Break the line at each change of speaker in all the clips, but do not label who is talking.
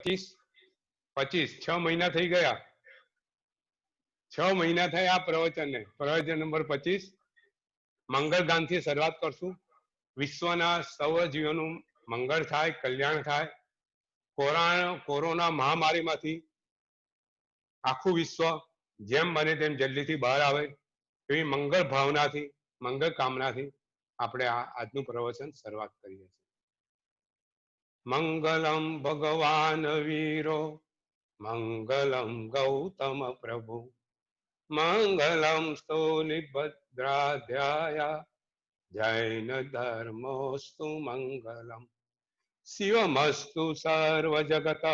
25 6 મહિના થઈ ગયા. 6 મહિના થયા આ પ્રવચનને. પ્રવચન નંબર 25. મંગળગાનથી શરૂઆત કરશું. વિશ્વના સર્વ જીવોનું મંગળ થાય, કલ્યાણ થાય. કોરોના મહામારીમાંથી આખું વિશ્વ જેમ બને તેમ જલ્દીથી બહાર આવે એવી મંગળ ભાવનાથી, મંગળ કામનાથી આપણે આજનું પ્રવચન શરૂઆત કરીએ છીએ. મંગલમ ભગવાન વીરો, મંગલમ ગૌતમ પ્રભુ, મંગલમ સ્તો નિભદ્રાધ્યાયા, જૈન ધર્મોસ્તુ મંગલમ, શિવમસ્તુ સર્વ જગત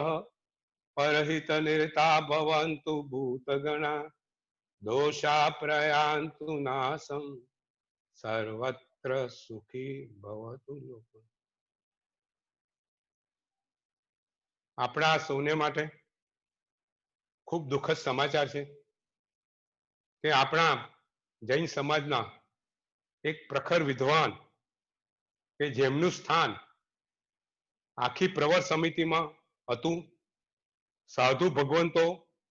પરહિત નિરતા ભવન્તુ ભૂતગણા, દોષા પ્રયાન્તુ નાશમ, સર્વત્ર સુખી ભવતુ લોક. આપણા સૌને માટે ખૂબ દુઃખદ સમાચાર છે કે આપણા જૈન સમાજના એક પ્રખર વિદ્વાન કે જેમનું સ્થાન આખી પ્રવર સમિતિમાં હતું. સાધુ ભગવંતો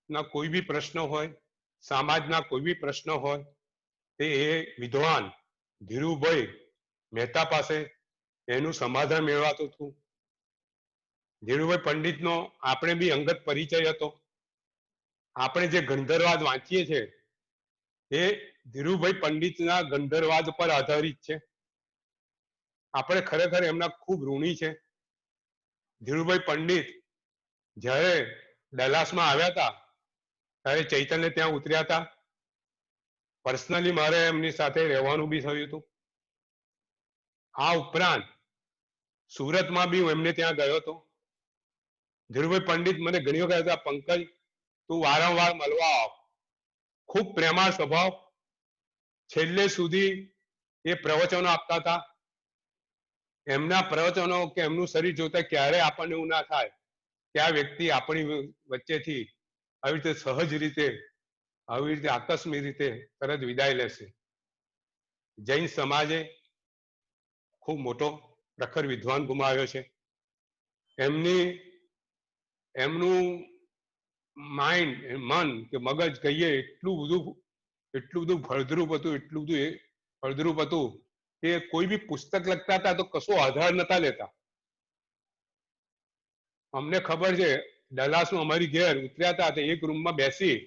ના કોઈ બી પ્રશ્ન હોય, સમાજના કોઈ બી પ્રશ્ન હોય, તે એ વિદ્વાન ધીરુભાઈ મહેતા પાસે એનું સમાધાન મેળવાતું હતું. ધીરુભાઈ પંડિતનો આપણે બી અંગત પરિચય હતો. આપણે જે ગંધર્વાદ વાંચીએ છીએ એ ધીરુભાઈ પંડિતના ગંધર્વાદ પર આધારિત છે. આપણે ખરેખર એમના ખૂબ ઋણી છે. ધીરુભાઈ પંડિત જ્યારે ડલાસમાં આવ્યા હતા ત્યારે ચૈતન્ય ત્યાં ઉતર્યા હતા. પર્સનલી મારે એમની સાથે રહેવાનું બી થયું હતું. આ ઉપરાંત સુરતમાં બી હું એમને ત્યાં ગયો હતો. ધીરુભાઈ પંડિત મને ઘણી વખત કહેતા, પંકજ તું વારંવાર મળવા આવ. ખૂબ પ્રેમાળ સ્વભાવ. છેલ્લે સુધી એ પ્રવચનો આપતા હતા. એમના પ્રવચનો કે એમનું શરીર જોતા ક્યારે આપણને એવું ના થાય કે આ વ્યક્તિ આપણી વચ્ચેથી આવી રીતે સહજ રીતે, આવી રીતે આકસ્મિક રીતે તરત વિદાય લેશે. જૈન સમાજે ખૂબ મોટો પ્રખર વિદ્વાન ગુમાવ્યો છે. એમનું માઇન્ડ, મન કે મગજ કહીએ એટલું બધું ફળદ્રુપ હતું, એટલું બધું ફળદ્રુપ હતું કે કોઈ બી પુસ્તક લખતા હતા તો કશો આધાર નતા લેતા. અમને ખબર છે ડલાસમાં અમારી ઘેર ઉતર્યા હતા તો એક રૂમમાં બેસી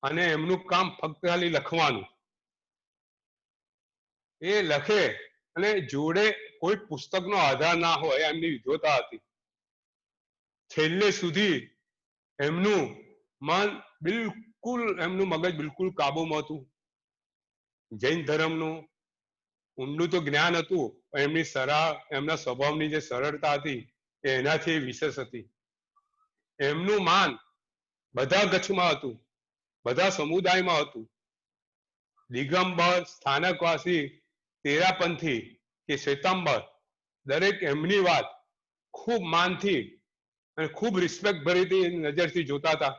અને એમનું કામ ફક્ત ખાલી લખવાનું. એ લખે અને જોડે કોઈ પુસ્તકનો આધાર ના હોય એમની વિદ્વતા હતી. છેલ્લે સુધી એમનું મન બિલકુલ, એમનું મગજ બિલકુલ કાબુમાં હતું. જૈન ધર્મનું ઊંડું તો જ્ઞાન હતું પણ એમના સ્વભાવની જે સરળતા હતી એનાથી વિશેષ હતી. એમનું માન બધા ગચ્છમાં હતું, બધા સમુદાયમાં હતું. દિગંબર, સ્થાનકવાસી, તેરાપંથી કે શ્વેતાંબર, દરેક એમની વાત ખૂબ માનથી અને ખૂબ રિસ્પેક્ટ ભરી નજરથી જોતા હતા.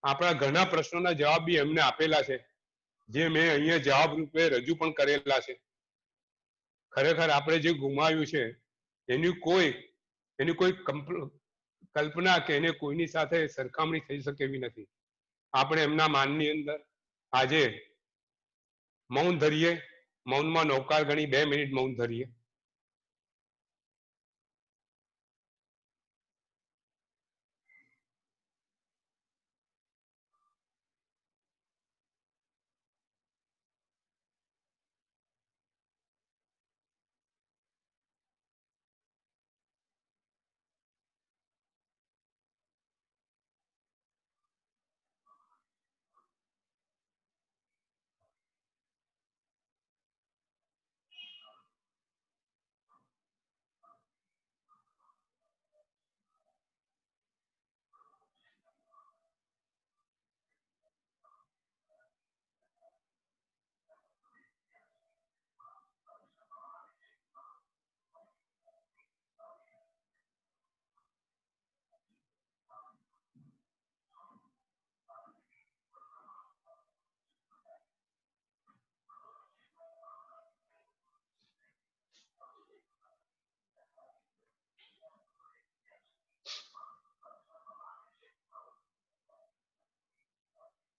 આપણા ઘણા પ્રશ્નોના જવાબ બી એમને આપેલા છે, જે મેં અહીંયા જવાબ રૂપે રજૂ પણ કરેલા છે. ખરેખર આપણે જે ગુમાવ્યું છે એની કોઈ કલ્પના કે એને કોઈની સાથે સરખામણી થઈ શકે એવી નથી. આપણે એમના માનની અંદર આજે મૌન ધરીએ. મૌનમાં નૌકાર ગણી 2 મિનિટ મૌન ધરીએ.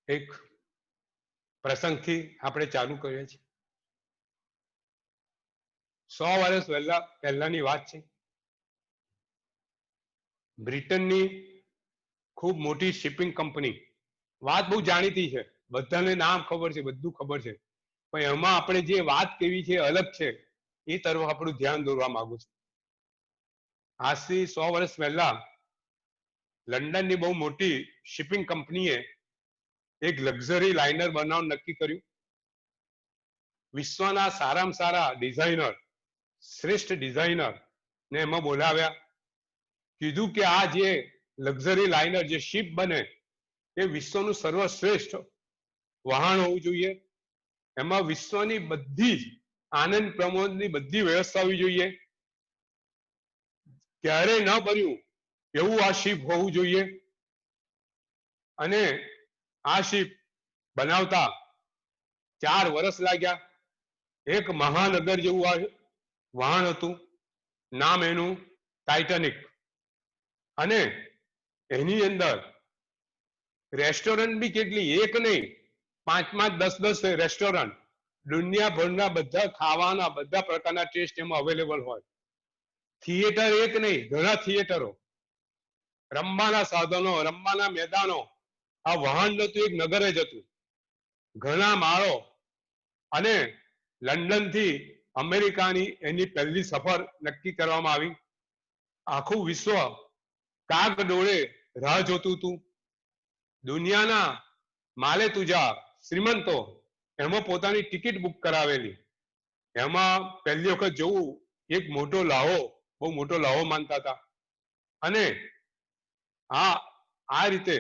એક પ્રસંગથી આપણે ચાલુ કરીએ છીએ. 100 વર્ષ પહેલાની વાત છે. બ્રિટનની ખૂબ મોટી શિપિંગ કંપની, વાત બહુ જાણીતી છે, બધાને નામ ખબર છે, બધું ખબર છે, પણ એમાં આપણે જે વાત કેવી છે અલગ છે, એ તરફ આપણું ધ્યાન દોરવા માંગુ છું. આજથી 100 વર્ષ પહેલા લંડનની બહુ મોટી શિપિંગ કંપનીએ એક લક્ઝરી લાઇનર બનાવવાનું નક્કી કર્યું. વિશ્વના સારામાં સારા ડિઝાઇનર, શ્રેષ્ઠ ડિઝાઇનર ને એમાં બોલાવ્યા. કીધું કે આ જે લક્ઝરી લાઇનર જે શિપ બને એ વિશ્વનું સર્વશ્રેષ્ઠ વહાણ હોવું જોઈએ. એમાં વિશ્વની બધી જ આનંદ પ્રમોદની બધી વ્યવસ્થા હોવી જોઈએ. ક્યારેય ન બન્યું એવું આ શિપ હોવું જોઈએ. અને આ શિપ બનાવતા 4 વર્ષ લાગ્યા. એક મહાનગર જેવું આ વહાણ હતું, નામ એનું ટાઇટેનિક. અને એની અંદર રેસ્ટોરન્ટ બી કેટલી, એક નહીં 5 10 રેસ્ટોરન્ટ, દુનિયાભરના બધા ખાવાના બધા પ્રકારના ટેસ્ટ એમાં અવેલેબલ હોય. થિયેટર એક નહીં, ઘણા થિયેટરો, રમવાના સાધનો, રમવાના મેદાનો, આ વહાણ નતું, એક નગર જ હતું. ઘણા માળો. અને લંડન થી અમેરિકાની એની પહેલી સફર નક્કી કરવામાં આવી. આખું વિશ્વ કાગ ડોળે રાહ જોતું હતું. દુનિયાના માલે તુજા શ્રીમંતો એમાં પોતાની ટિકિટ બુક કરાવેલી. એમાં પહેલી વખત જોવું એક મોટો લાહો, બહુ મોટો લાહો માનતા હતા. અને આ રીતે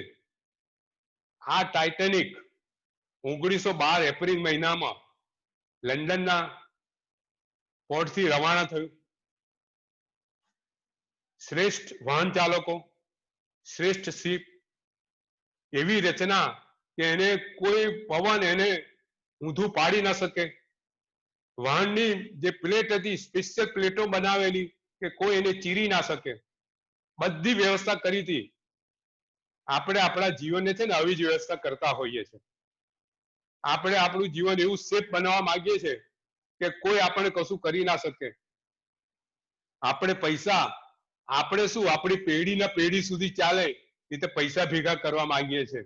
આ ટાઇટેનિક 1912 એપ્રિલ મહિનામાં લંડનના પોર્ટથી રવાના થયું. શ્રેષ્ઠ વાહન ચાલકો, શ્રેષ્ઠ શિપ, એવી રચના કે એને કોઈ પવન એને ઊંધું પાડી ના શકે. વાહનની જે પ્લેટ હતી, સ્પેશિયલ પ્લેટો બનાવેલી કે કોઈ એને ચીરી ના શકે, બધી વ્યવસ્થા કરી હતી. આપણે આપણા જીવનને છે ને આવી જ વ્યવસ્થા કરતા હોઈએ છીએ. આપણે આપણું જીવન એવું સેફ બનાવવા માંગીએ છીએ કે કોઈ આપણે કશું કરી ના શકે. આપણે પૈસા, આપણે શું આપણી પેઢીના પેઢી સુધી ચાલે એ રીતે પૈસા ભેગા કરવા માંગીએ છીએ.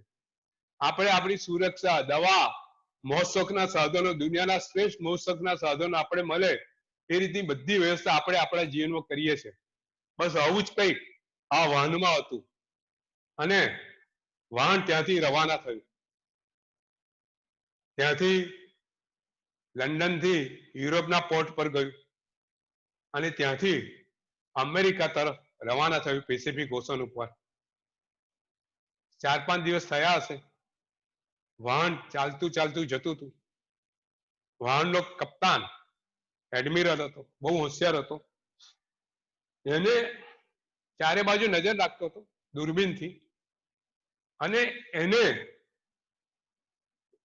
આપણે આપણી સુરક્ષા, દવા, મોજશોખના સાધનો, દુનિયાના શ્રેષ્ઠ મોજશોખના સાધનો આપણે મળે એ રીતની બધી વ્યવસ્થા આપણે આપણા જીવનમાં કરીએ છીએ. બસ આવું જ કંઈક આ વાહનમાં હતું. અને વાહન ત્યાંથી રવાના થયું. ત્યાંથી લંડન થી યુરોપના પોર્ટ પર ગયું અને ત્યાંથી અમેરિકા તરફ રવાના થયું, પેસિફિક ઓશન ઉપર. 4-5 દિવસ થયા હશે. વાહન ચાલતું ચાલતું જતું હતું. વાહનનો કપ્તાન એડમિરલ હતો, બહુ હોશિયાર હતો. એને ચારે બાજુ નજર રાખતો હતો દૂરબીનથી. અને એને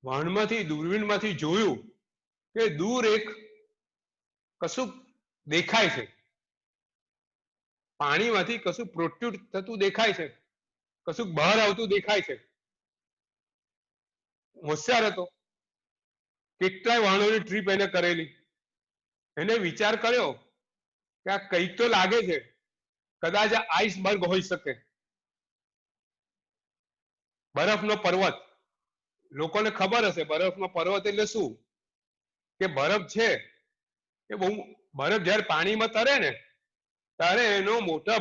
વાહનમાંથી, દૂરબીનમાંથી જોયું કે દૂર એક કશુંક દેખાય છે. પાણીમાંથી કશું પ્રોટ્યુટ થતું દેખાય છે, કશુંક બહાર આવતું દેખાય છે. હોશિયાર હતો, કેટલાય વાહનોની ટ્રીપ એને કરેલી. એને વિચાર કર્યો કે આ કંઈક તો લાગે છે, કદાચ આ આઈસબર્ગ હોઈ શકે, બરફનો પર્વત. લોકોને ખબર હશે બરફનો પર્વત એટલે શું, કે બરફ છે એ બહુ, બરફ જયારે પાણીમાં તરે ને ત્યારે એનો મોટા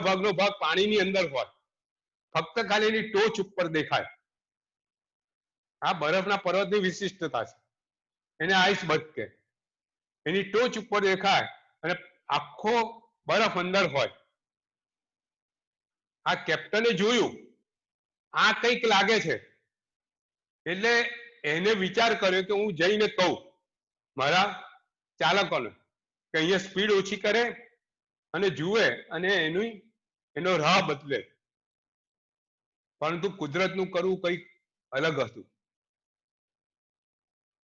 ભાગનો ભાગ પાણીની અંદર હોય, ફક્ત ખાલી એની ટોચ ઉપર દેખાય. આ બરફના પર્વતની વિશિષ્ટતા છે, એને આઈસબર્ગ કહે. એની ટોચ ઉપર દેખાય અને આખો બરફ અંદર હોય. આ કેપ્ટને જોયું આ કંઈક લાગે છે, એટલે એને વિચાર કર્યો કે હું જઈને કહું મારા ચાલકોને કે અહીંયા સ્પીડ ઓછી કરે અને જુએ અને એનો રાહ બદલે. પરંતુ કુદરતનું કરવું કંઈક અલગ હતું.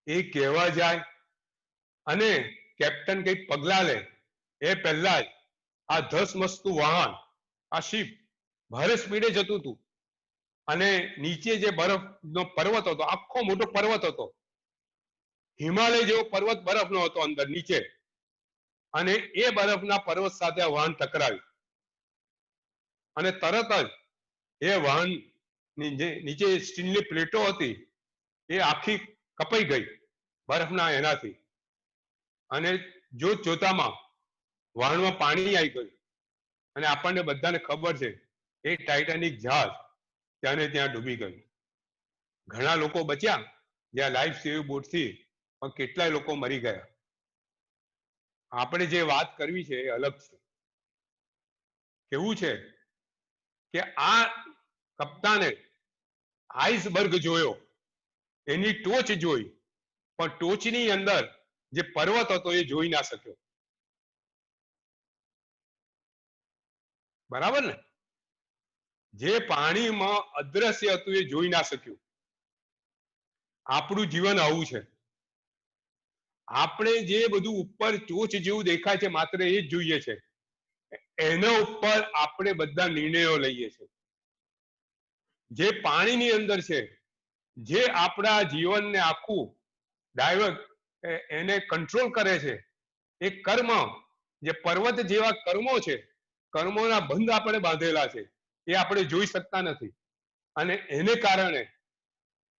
એ કહેવા જાય અને કેપ્ટન કંઈક પગલા લે એ પહેલા જ આ ધસમસતું વાહન, આ શિપ ભારે સ્પીડે જતું હતું અને નીચે જે બરફનો પર્વત હતો, આખો મોટો પર્વત હતો, હિમાલય જેવો પર્વત બરફનો હતો અંદર નીચે, અને એ બરફના પર્વત સાથે આ વાહન ટકરાયું અને તરત જ એ વાહન નીચે સ્ટીલની પ્લેટો હતી એ આખી કપાઈ ગઈ બરફના એનાથી, અને જોતામાં વાહનમાં પાણી આવી ગયું અને આપણને બધાને ખબર છે એ ટાઇટેનિક જહાજ ત્યાં ને ત્યાં ડૂબી ગયું. ઘણા લોકો બચ્યા જ્યાં લાઈફ સેવિંગ બોટથી, પણ કેટલાય લોકો મરી ગયા. આપણે જે વાત કરવી છે એ અલગ છે. કેવું છે કે આ કપ્તાને આઈસબર્ગ જોયો, એની ટોચ જોઈ, પણ ટોચની અંદર જે પર્વત હતો એ જોઈ ના શક્યો. બરાબર ને? જે પાણીમાં અદ્રશ્ય હતું એ જોઈ ના શક્યું. આપણું જીવન આવું છે. આપણે જે બધું ઉપર ટોચ જેવું દેખાય છે માત્ર એ જ જોઈએ છે, એના ઉપર આપણે બધા નિર્ણયો લઈએ છીએ. જે પાણીની અંદર છે, જે આપણા જીવનને આખું ડાયવર્ટ એને કંટ્રોલ કરે છે, એ કર્મ, જે પર્વત જેવા કર્મો છે, કર્મોના બંધ આપણે બાંધેલા છે, એ આપણે જોઈ શકતા નથી. અને એને કારણે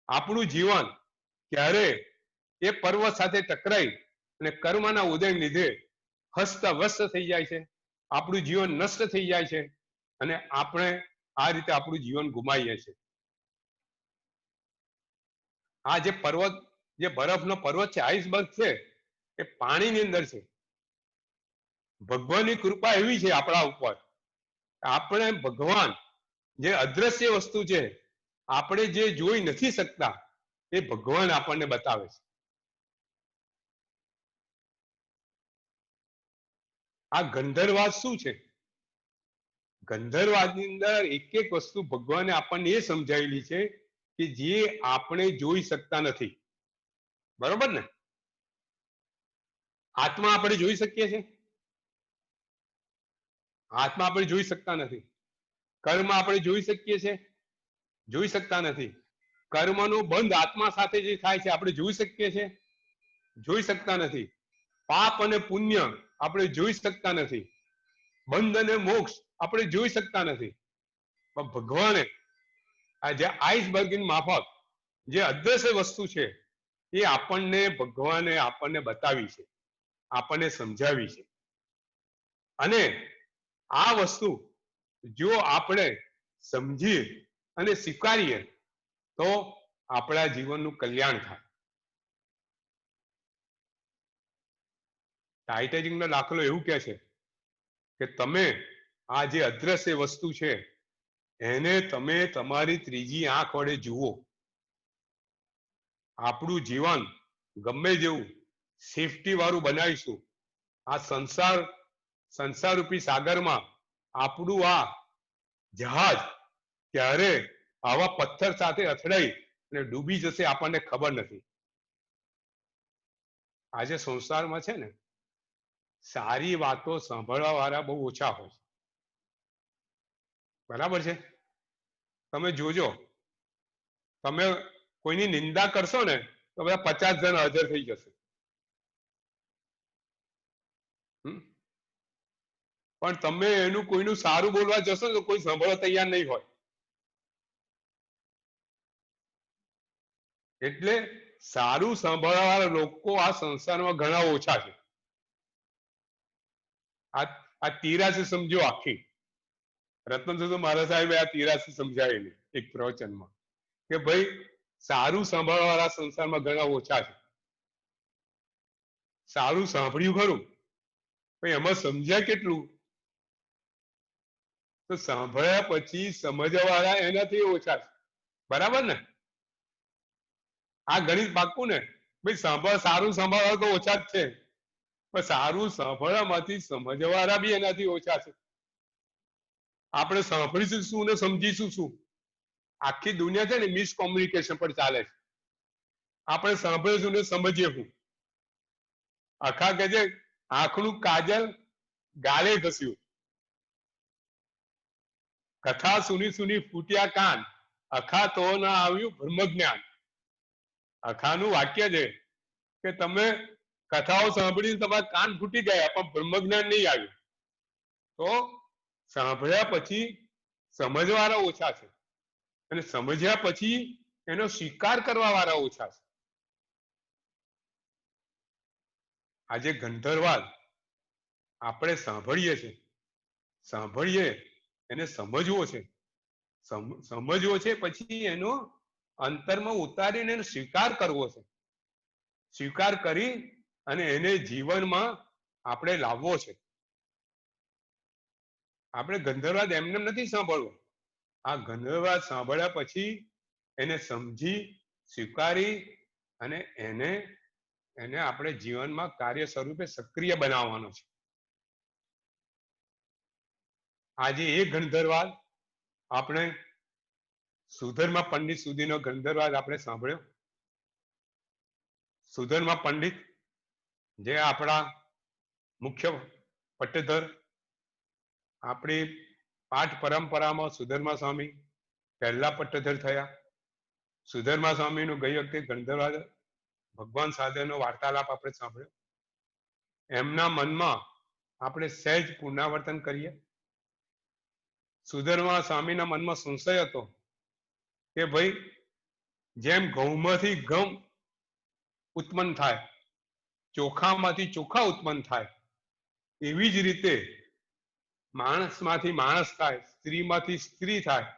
આપણું જીવન ક્યારે એ પર્વત સાથે ટકરાઈ અને કર્મના ઉદયને લીધે હસ્તવ્યસ્ત થઈ જાય છે, આપણું જીવન નષ્ટ થઈ જાય છે, અને આપણે આ રીતે આપણું જીવન ગુમાવીએ છીએ. આ જે પર્વત, જે બરફનો પર્વત છે, આઈસબર્ગ છે, એ પાણીની અંદર છે. ભગવાનની કૃપા એવી છે આપણા ઉપર, આપણે ભગવાન જે અદ્રશ્ય વસ્તુ છે, આપણે જે જોઈ નથી શકતા, એ ભગવાન આપણને બતાવે છે. આ ગંધર્વાદ શું છે? ગંધર્વાદની અંદર એક એક વસ્તુ ભગવાને આપણને એ સમજાવેલી છે કે જે આપણે જોઈ શકતા નથી. બરોબર ને? આત્મા આપણે જોઈ શકીએ છીએ? આત્મા આપણે જોઈ શકતા નથી. કર્મ આપણે જોઈ શકીએ છીએ? જોઈ શકતા નથી. કર્મનો બંધ આત્મા સાથે જે થાય છે આપણે જોઈ શકીએ છીએ? જોઈ શકતા નથી. પાપ અને પુણ્ય આપણે જોઈ શકતા નથી. બંધ અને મોક્ષ આપણે જોઈ શકતા નથી. પણ ભગવાને આ જે આઈસબર્ગની માફક જે અદ્રશ્ય વસ્તુ છે એ આપણને ભગવાને આપણને બતાવી છે, આપણને સમજાવી છે. અને આ વસ્તુ જો આપણે સમજીએ અને સ્વીકારીએ તો આપણા જીવનનું કલ્યાણ થાય. ટાઇટેનિકનો દાખલો એવું કહે છે કે તમે આ જે અદ્રશ્ય વસ્તુ છે એને તમે તમારી ત્રીજી આંખ વડે જુઓ. આપણું જીવન ગમે જેવું સેફટી વાળું બનાવીશું, આ સંસાર રૂપી સાગરમાં આપણું આ જહાજ ક્યારે આવા પથ્થર સાથે અથડાઈ અને ડૂબી જશે આપણને ખબર નથી. આજે સંસારમાં છે ને સારી વાતો સાંભળવા વાળા બહુ ઓછા હોય. બરાબર છે? તમે જોજો, તમે કોઈની નિંદા કરશો ને તો બધા 50 જણ હાજર થઈ જશે. પણ તમે એનું કોઈનું સારું બોલવા જશો તો કોઈ સાંભળવા તૈયાર નહીં હોય. એટલે સારું સાંભળવા વાળા લોકો આ સંસારમાં ઘણા ઓછા છે. આ 83 સમજો આખી રતન મહારાજ સાહેબે આ 83 સમજાવેલી એક પ્રવચનમાં કે ભાઈ સારું સાંભળવા વાળા સંસારમાં ઘણા ઓછા છે. સારું સાંભળ્યું ખરું, પણ એમાં સમજ્યા કેટલું? તો સાંભળ્યા પછી સમજવા વાળા એનાથી ઓછા છે. બરાબર ને? આ ગણિત પાક્કું ને? ભાઈ સારું સાંભળવા તો ઓછા જ છે, પણ સારું સાંભળવામાંથી સમજવા વાળા બી એનાથી ઓછા છે. આપણે સાંભળીશું શું ને સમજીશું શું? આખી દુનિયા છે ને મિસકોમ્યુનિકેશન પર ચાલે છે. આપણે સાંભળીશું ને સમજીએ શું? આખા કે છે આંખનું કાજલ ગાળે ઘસ્યું, કથા સુની સુની ફૂટ્યા કાન, અખા તો ના આવ્યું બ્રહ્મ જ્ઞાન. અખાનું વાક્ય છે કે તમે કથાઓ સાંભળીને તમારા કાન ફૂટી ગયા પણ બ્રહ્મ જ્ઞાન નહીં આવ્યું. તો સાંભળ્યા પછી સમજવાળા ઓછા છે અને સમજ્યા પછી એનો સ્વીકાર કરવા વાળા ઓછા છે. આજે ગંધર્વાદ આપણે સાંભળીએ એને સમજવો છે, સમજવો છે પછી એનો અંતરમાં ઉતારીને એનો સ્વીકાર કરવો છે. સ્વીકાર કરી અને એને જીવનમાં આપણે લાવવો છે. આપણે ગંધર્વાદ એમને નથી સાંભળવો. આ ગંધર્વાદ સાંભળ્યા પછી એને સમજી સ્વીકારી અને એને આપણે જીવનમાં કાર્ય સ્વરૂપે સક્રિય બનાવવાનો છે. આજે એ ગંધર્વાદ આપણે સુધર્મા પંડિત સુધીનો ગંધર્વાદ આપણે સાંભળ્યો. સુધર્મા પંડિત જે આપણા મુખ્ય પટ્ટેધર, આપણી પાઠ પરંપરામાં સુધર્મા સ્વામી પહેલા પટ્ટેધર થયા. સુધર્મા સ્વામીનું ગઈ વખતે ગંધર્વાદ ભગવાન સાથેનો વાર્તાલાપ આપણે સાંભળ્યો. એમના મનમાં આપણે સહેજ પુનરાવર્તન કરીએ. સુધર્મા સ્વામીના મનમાં સંશય હતો કે ભાઈ જેમ ઘઉંમાંથી ઘઉં ઉત્પન્ન થાય, ચોખામાંથી ચોખા ઉત્પન્ન થાય, એવી જ રીતે માણસમાંથી માણસ થાય, સ્ત્રીમાંથી સ્ત્રી થાય,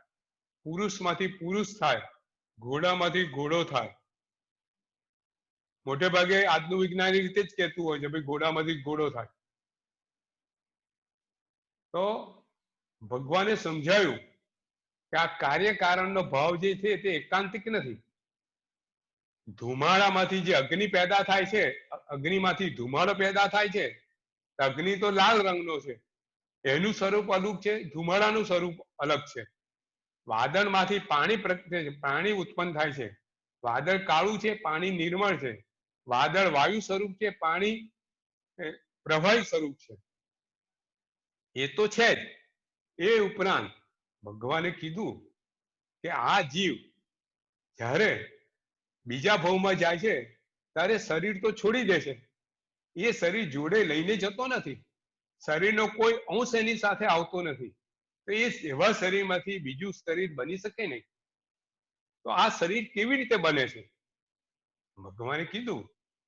પુરુષમાંથી પુરુષ થાય, ઘોડામાંથી ઘોડો થાય. મોટે ભાગે આજનું વિજ્ઞાન એ રીતે જ કહેતું હોય છે ભાઈ ઘોડામાંથી ઘોડો થાય. તો ભગવાને સમજાયું કે આ કાર્યકારણનો ભાવ જે છે તે એકાંતિક નથી. ધુમાડામાંથી જે અગ્નિ પેદા થાય છે, અગ્નિમાંથી ધુમાડો પેદા થાય છે, અગ્નિ તો લાલ રંગનો છે, એનું સ્વરૂપ અલગ છે, ધુમાડાનું સ્વરૂપ અલગ છે. વાદળમાંથી પાણી ઉત્પન્ન થાય છે. વાદળ કાળું છે, પાણી નિર્મળ છે. વાદળ વાયુ સ્વરૂપ છે, પાણી પ્રવાહી સ્વરૂપ છે. એ તો છે જ. એ ઉપરાંત ભગવાને કીધું કે આ જીવ જ્યારે બીજા ભાવમાં જાય છે ત્યારે શરીર તો છોડી દે છે, એ શરીર જોડે લઈને જતો નથી. શરીરનો કોઈ અંશ એની સાથે આવતો નથી. તો એ એવા શરીરમાંથી બીજું શરીર બની શકે નહીં. તો આ શરીર કેવી રીતે બને છે? ભગવાને કીધું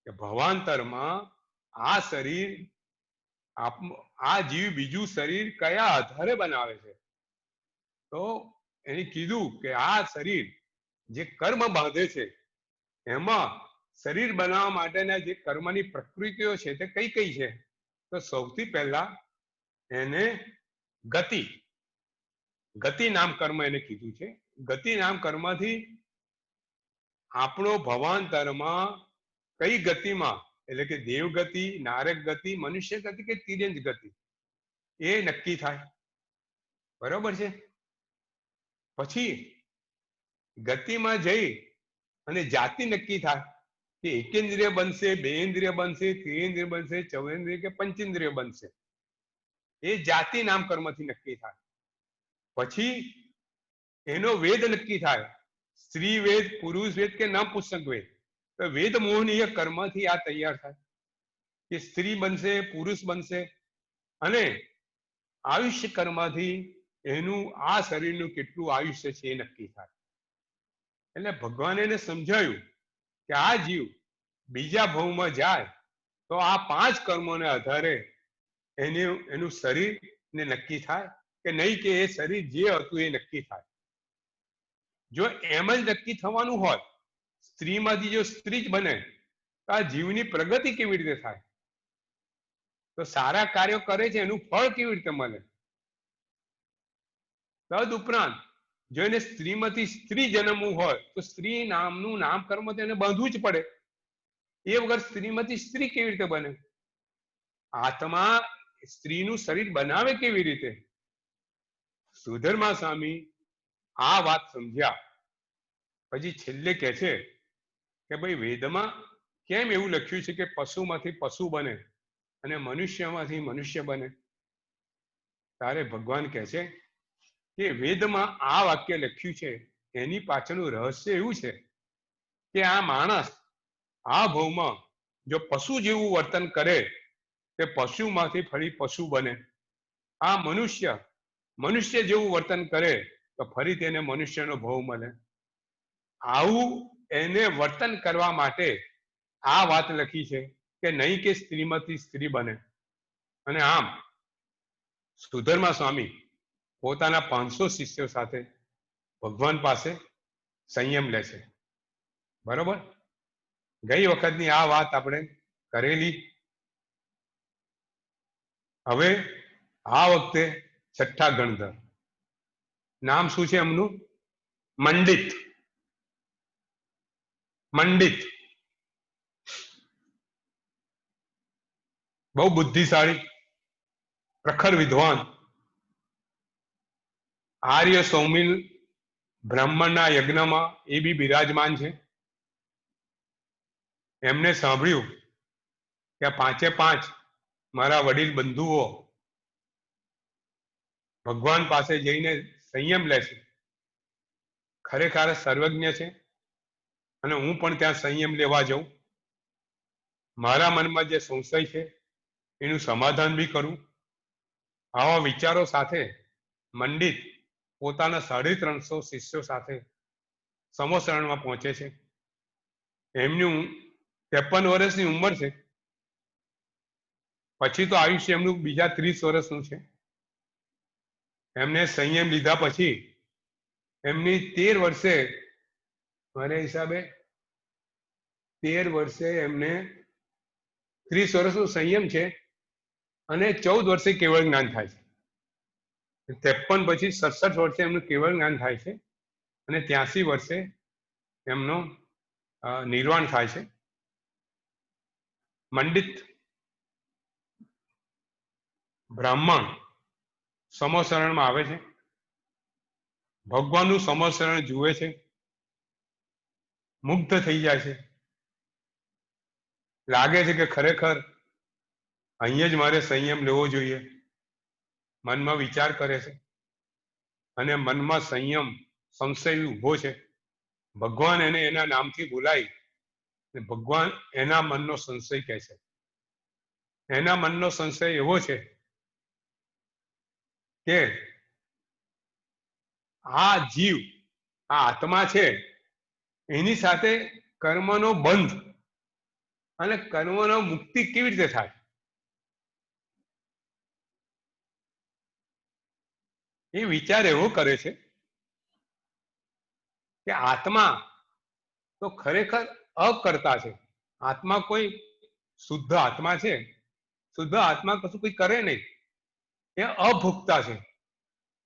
કે ભવાંતરમાં આ શરીર આ જીવ બીજું શરીર કયા આધારે બનાવે છે? તો એને કીધું કે આ શરીર જે કર્મ બાંધે છે એમાં શરીર બનાવવા માટેના જે કર્મની પ્રકૃતિઓ છે તે કઈ કઈ છે? તો સૌથી પહેલા એને ગતિ નામ કર્મ એને કીધું છે. ગતિ નામ કર્મથી આપણો ભવાંતરમાં કઈ ગતિમાં, એટલે કે દેવ ગતિ, નારક ગતિ, મનુષ્ય ગતિ કે તિર્યંજ ગતિ, એ નક્કી થાય. બરોબર છે. પછી ગતિમાં જઈ અને જાતિ નક્કી થાય કે એકેન્દ્રિય બનશે, બેન્દ્રિય બનશે, ત્રિન્દ્રિય બનશે, ચૌન્દ્રિય કે પંચેન્દ્રિય બનશે. એ જાતિ નામ કર્મથી નક્કી થાય. પછી એનો વેદ નક્કી થાય, સ્ત્રી વેદ, પુરુષ વેદ કે નપુંસક વેદ. તો વેદ મોહનીય કર્મથી આ તૈયાર થાય કે સ્ત્રી બનશે, પુરુષ બનશે. અને આયુષ્ય કર્મથી એનું આ શરીરનું કેટલું આયુષ્ય છે એ નક્કી થાય. એટલે ભગવાને એને સમજાયું કે આ જીવ બીજા ભાવમાં જાય તો આ 5 કર્મોને આધારે એનું શરીર ને નક્કી થાય કે નહીં, કે એ શરીર જે હતું એ નક્કી થાય. જો એમ જ નક્કી થવાનું હોય, સ્ત્રીમાંથી જો સ્ત્રી જ બને તો આ જીવની પ્રગતિ કેવી રીતે થાય? તો સારા કાર્યો કરે છે એનું ફળ કેવી રીતે મળે? તદ ઉપરાંત જો એને સ્ત્રીમાંથી સ્ત્રી જન્મવું હોય તો સ્ત્રી નામનું નામકર્મ તો એને બાંધવું જ પડે. એ વગર સ્ત્રીમાંથી સ્ત્રી કેવી રીતે બને? આત્મા સ્ત્રીનું શરીર બનાવે કેવી રીતે? સુધર્મા સ્વામી આ વાત સમજ્યા પછી છેલ્લે કહે છે કે ભાઈ વેદમાં કેમ એવું લખ્યું છે કે પશુમાંથી પશુ બને અને મનુષ્યમાંથી મનુષ્ય બને? ત્યારે ભગવાન કહે છે કે વેદમાં આ વાક્ય લખ્યું છે એની પાછળનું રહસ્ય એવું છે કે આ માણસ આ ભવમાં જો પશુ જેવું વર્તન કરે તે પશુમાંથી ફરી પશુ બને, આ મનુષ્ય જેવું વર્તન કરે તો ફરી તેને મનુષ્યનો ભવ મળે. આવું એને વર્તન કરવા માટે આ વાત લખી છે કે નહીં કે સ્ત્રીમાંથી સ્ત્રી બને. અને આમ સુધર્મા સ્વામી પોતાના 500 શિષ્યો સાથે ભગવાન પાસે સંયમ લે છે. બરોબર, ગઈ વખતની આ વાત આપણે કરેલી. હવે આ વખતે છઠ્ઠા ગણધર, નામ શું છે એમનું? મંડિત. મંડિત બહુ બુદ્ધિશાળી, પ્રખર વિદ્વાન, આર્ય સૌમિલ બ્રાહ્મણના યજ્ઞમાં એ બી બિરાજમાન છે. એમને સાંભળ્યું કે પાંચે પાંચ મારા વડીલ બંધુઓ ભગવાન પાસે જઈને સંયમ લે છે, ખરેખર સર્વજ્ઞ છે અને હું પણ ત્યાં સંયમ લેવા જાઉં, મારા મનમાં જે સંશય છે એનું સમાધાન બી કરું. આવા વિચારો સાથે મંડિત પોતાના 350 શિષ્યો સાથે સમોસરણમાં પહોંચે છે. એમનું 53 વર્ષની ઉંમર છે. પછી તો આયુષ્ય એમનું બીજા 30 વર્ષનું છે. એમને સંયમ લીધા પછી એમની 13 વર્ષે, મારા હિસાબે 13 વર્ષે એમને 30 વર્ષનું સંયમ છે અને 14 વર્ષે કેવળ જ્ઞાન થાય છે. 53 પછી 67 વર્ષે એમનું કેવળ જ્ઞાન થાય છે અને 83 વર્ષે એમનો નિર્વાણ થાય છે. મંડિત બ્રાહ્મણ સમોસરણમાં આવે છે, ભગવાનનું સમોસરણ જુએ છે, મુગ્ધ થઈ જાય છે. લાગે છે કે ખરેખર અહીંયા જ મારે સંયમ લેવો જોઈએ. મનમાં વિચાર કરે છે અને મનમાં સંયમ સંશય ઉભો છે. ભગવાન એને એના નામથી બોલાય, ભગવાન એના મનનો સંશય કહે છે. એના મનનો સંશય એવો છે કે આ જીવ, આ આત્મા છે, એની સાથે કર્મનો બંધ અને કર્મનો મુક્તિ કેવી રીતે થાય? એ વિચાર એવો કરે છે કે આત્મા તો ખરેખર અકર્તા છે. આત્મા કોઈ શુદ્ધ આત્મા છે, શુદ્ધ આત્મા કશું કઈ કરે નહીં, એ અભોગતા છે.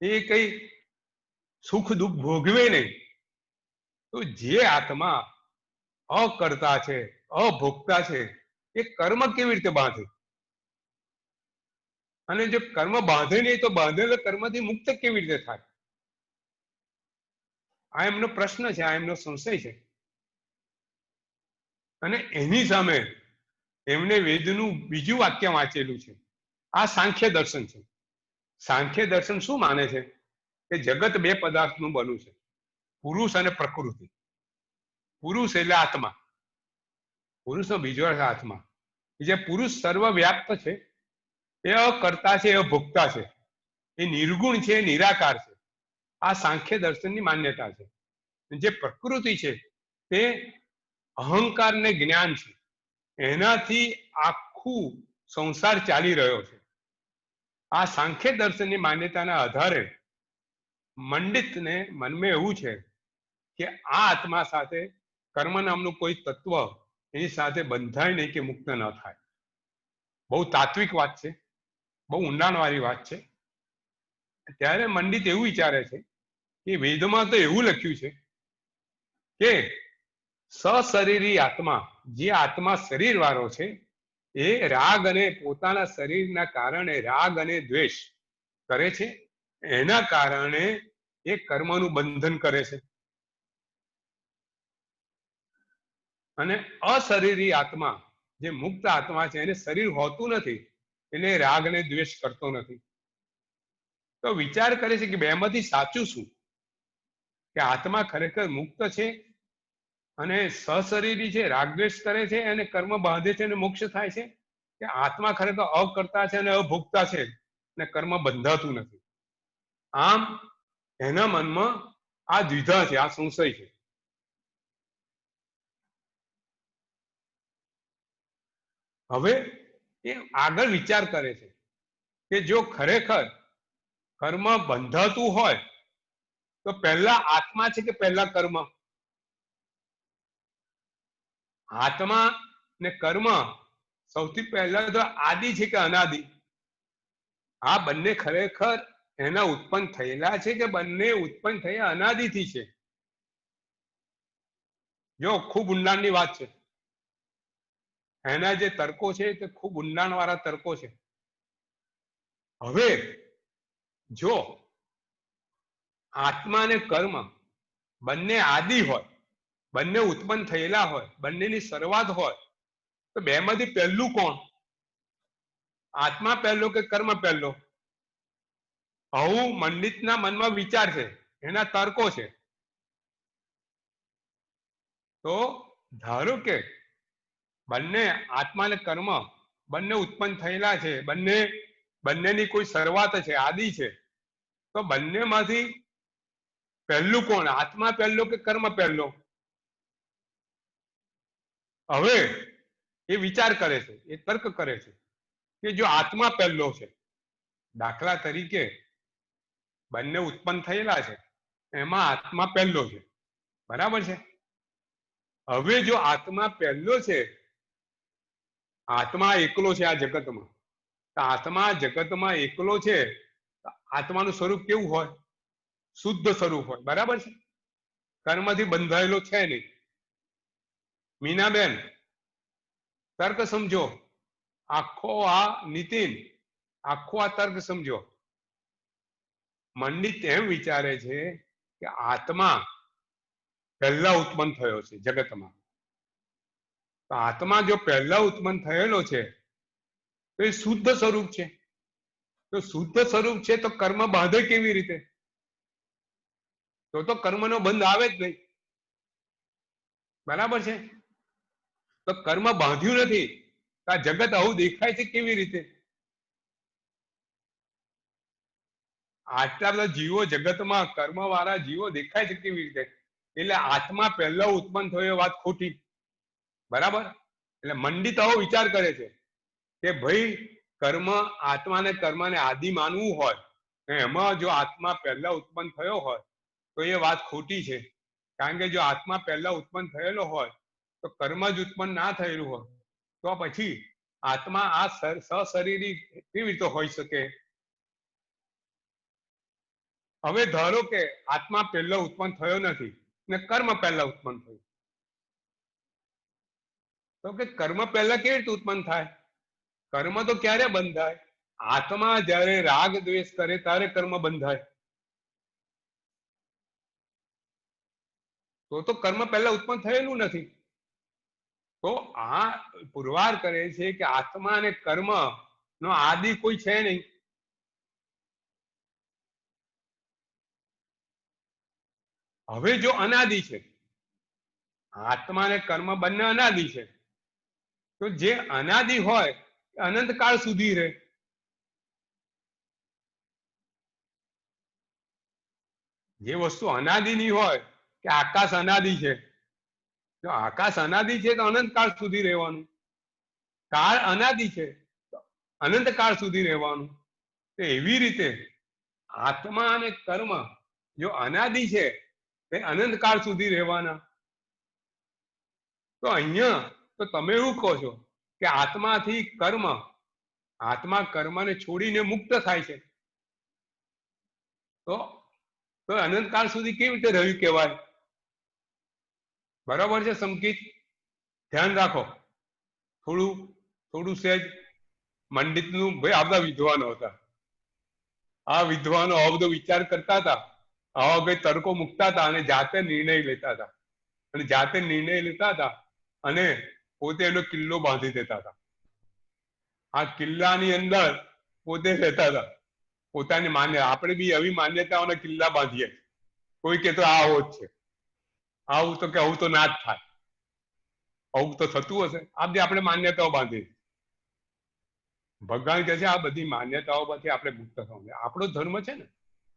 એ કઈ સુખ દુઃખ ભોગવે નહીં. તો જે આત્મા અકર્તા છે, અભોગતા છે, એ કર્મ કેવી રીતે બાંધે? અને જો કર્મ બાંધે નહીં તો બાંધેલા કર્મથી મુક્ત કેવી રીતે થાય? આ એમનો પ્રશ્ન છે, આ એમનો સંશય છે. અને એની સામે એમને વેદનું બીજું વાક્ય વાંચેલું છે. આ સાંખ્ય દર્શન છે. સાંખ્ય દર્શન શું માને છે કે જગત બે પદાર્થનું બન્યું છે, પુરુષ અને પ્રકૃતિ. પુરુષ એટલે આત્મા, પુરુષનો બીજો અર્થ આત્મા. જે પુરુષ સર્વવ્યાપ્ત છે, એ અકર્તા છે, એ ભોગતા છે, એ નિર્ગુણ છે, નિરાકાર છે. આ સાંખ્ય દર્શનની માન્યતા છે. જે પ્રકૃતિ છે તે અહંકાર ને જ્ઞાન છે, એનાથી આખું સંસાર ચાલી રહ્યો છે. આ સાંખ્ય દર્શનની માન્યતાના આધારે મંડિતને મનમાં એવું છે કે આ આત્મા સાથે કર્મ નામનું કોઈ તત્વ એની સાથે બંધાય નહીં કે મુક્ત ન થાય. બહુ તાત્વિક વાત છે, બહુ ઊંડાણવાળી વાત છે. ત્યારે મંડિત એવું વિચારે છે કે વેદમાં તો એવું લખ્યું છે કે સશરીરી આત્મા, જે આત્મા શરીર વાળો છે, એ રાગ અને પોતાના શરીરના કારણે રાગ અને દ્વેષ કરે છે. એના કારણે એ કર્મનું બંધન કરે છે. અને અશરીરી આત્મા, જે મુક્ત આત્મા છે, એને શરીર હોતું નથી, એને રાગ અને દ્વેષ કરતો નથી. તો વિચાર કરે છે કે બેમાંથી સાચું શું? કે આત્મા ખરેખર મુક્ત છે અને સશરીરી છે, રાગદ્વેષ કરે છે અને કર્મ બાંધે છે અને મોક્ષ થાય છે, કે આત્મા ખરેખર અકર્તા છે અને અભોગતા છે અને કર્મ બંધાતું નથી? આમ એના મનમાં આ દ્વિધા છે, આ સંશય છે. હવે એ આગળ વિચાર કરે છે કે જો ખરેખર કર્મ બંધાતું હોય તો પહેલા આત્મા છે કે પહેલા કર્મ? આત્મા ને કર્મ સૌથી પહેલા તો આદિ છે કે અનાદિ? આ બંને ખરેખર એના ઉત્પન્ન થયેલા છે કે બંને ઉત્પન્ન થયા અનાદિથી છે? જો ખૂબ ઊંડાણની વાત છે, એના જે તર્કો છે તે ખૂબ ઊંડાણ વાળા તર્કો છે. હવે જો આત્મા અને કર્મ બંને આદિ હોય, બંને ઉત્પન્ન થયેલા હોય, બંનેની શરૂઆત હોય, તો બેમાંથી પહેલું કોણ? આત્મા પહેલો કે કર્મ પહેલો? આવું મંડિતના મનમાં વિચાર છે, એના તર્કો છે. તો ધારો કે બંને આત્મા અને કર્મ બંને ઉત્પન્ન થયેલા છે, બંનેની કોઈ શરૂઆત છે, આદિ છે, તો બંનેમાંથી પહેલું કોણ? આત્મા પહેલો કે કર્મ પહેલો? હવે એ વિચાર કરે છે, એ તર્ક કરે છે કે જો આત્મા પહેલો છે, દાખલા તરીકે બંને ઉત્પન્ન થયેલા છે, એમાં આત્મા પહેલો છે, બરાબર છે? હવે જો આત્મા પહેલો છે, આત્મા એકલો છે આ જગતમાં, તો આત્મા જગતમાં એકલો છે, આત્માનું સ્વરૂપ કેવું હોય? શુદ્ધ સ્વરૂપ હોય, બરાબર છે? કર્મથી બંધાયેલો છે નહીં. મીનાબેન તર્ક સમજો, આખો આ નીતિન આખો આ તર્ક સમજો. મંડિત એમ વિચારે છે કે આત્મા પહેલા ઉત્પન્ન થયો છે જગતમાં, તો આત્મા જો પહેલા ઉત્પન્ન થયેલો છે તો એ શુદ્ધ સ્વરૂપ છે, તો શુદ્ધ સ્વરૂપ છે તો કર્મ બાંધે કેવી રીતે? તો કર્મનો બંધ આવે જ નહીં, બરાબર છે? તો કર્મ બાંધ્યું નથી, તો આ જગત આવું દેખાય છે કેવી રીતે? આટલા બધા જીવો જગતમાં કર્મ વાળા જીવો દેખાય છે કેવી રીતે? એટલે આત્મા પહેલા ઉત્પન્ન થયો વાત ખોટી, બરાબર? એટલે મંડિત આવો વિચાર કરે છે કે ભાઈ કર્મ આત્માને કર્મને આદિ માનવું હોય, એમાં જો આત્મા પહેલા ઉત્પન્ન થયો હોય તો એ વાત ખોટી છે. કારણ કે જો આત્મા પહેલા ઉત્પન્ન થયેલો હોય તો કર્મ જ ઉત્પન્ન ના થયેલું હોય, તો પછી આત્મા આ સશરીરી કેવી રીતે હોઈ શકે? હવે ધારો કે આત્મા પહેલા ઉત્પન્ન થયો નથી ને કર્મ પહેલા ઉત્પન્ન થયું, તો કે કર્મ પહેલા કેવી રીતે ઉત્પન્ન થાય? કર્મ તો ક્યારે બંધાય? આત્મા જ્યારે રાગ દ્વેષ કરે ત્યારે કર્મ બંધાય. તો કર્મ પહેલા ઉત્પન્ન થયેલું નથી. તો આ પુરવાર કરે છે કે આત્મા અને કર્મ નો આદિ કોઈ છે નહીં. હવે જો અનાદિ છે, આત્મા અને કર્મ બંને અનાદિ છે, તો જે અનાદિ હોય અનંત કાળ સુધી રહે. જે વસ્તુ અનાદિની હોય, કે આકાશ અનાદિ છે, જો આકાશ અનાદિ છે તો અનંત કાળ સુધી રહેવાનું, કાળ અનાદિ છે તો અનંત કાળ સુધી રહેવાનું. તો એવી રીતે આત્મા અને કર્મ જો અનાદિ છે તે અનંત કાળ સુધી રહેવાના. તો અહીંયા તો તમે એવું કહો છો કે આત્માથી કર્મ, આત્મા કર્મને છોડીને મુક્ત થાય છે, તો અનંત કાળ સુધી કેવી રીતે રહ્યું કહેવાય? બરાબર છે સંકિત? ધ્યાન રાખો, થોડું સહેજ મંડિતનું, ભાઈ આ બધા વિદ્વાનો હતા, આ વિદ્વાનો આવો બધો વિચાર કરતા હતા, આવા કઈ તર્કો મૂકતા હતા અને જાતે નિર્ણય લેતા હતા, અને જાતે નિર્ણય લેતા હતા અને પોતે એનો કિલ્લો બાંધી દેતા હતા. આ કિલ્લાની અંદર પોતે રહેતા હતા, પોતાની માન્ય, આપણે બી આવી માન્યતાઓના કિલ્લા બાંધીએ, કોઈ કે તો આવો જ છે, આવું તો કે આવું તો ના જ થાય, આવું તો થતું હશે. આ બધી આપણે માન્યતાઓ બાંધી. ભગવાન કહે છે આ બધી માન્યતાઓ પરથી આપણે મુક્ત થવું. આપણો ધર્મ છે ને,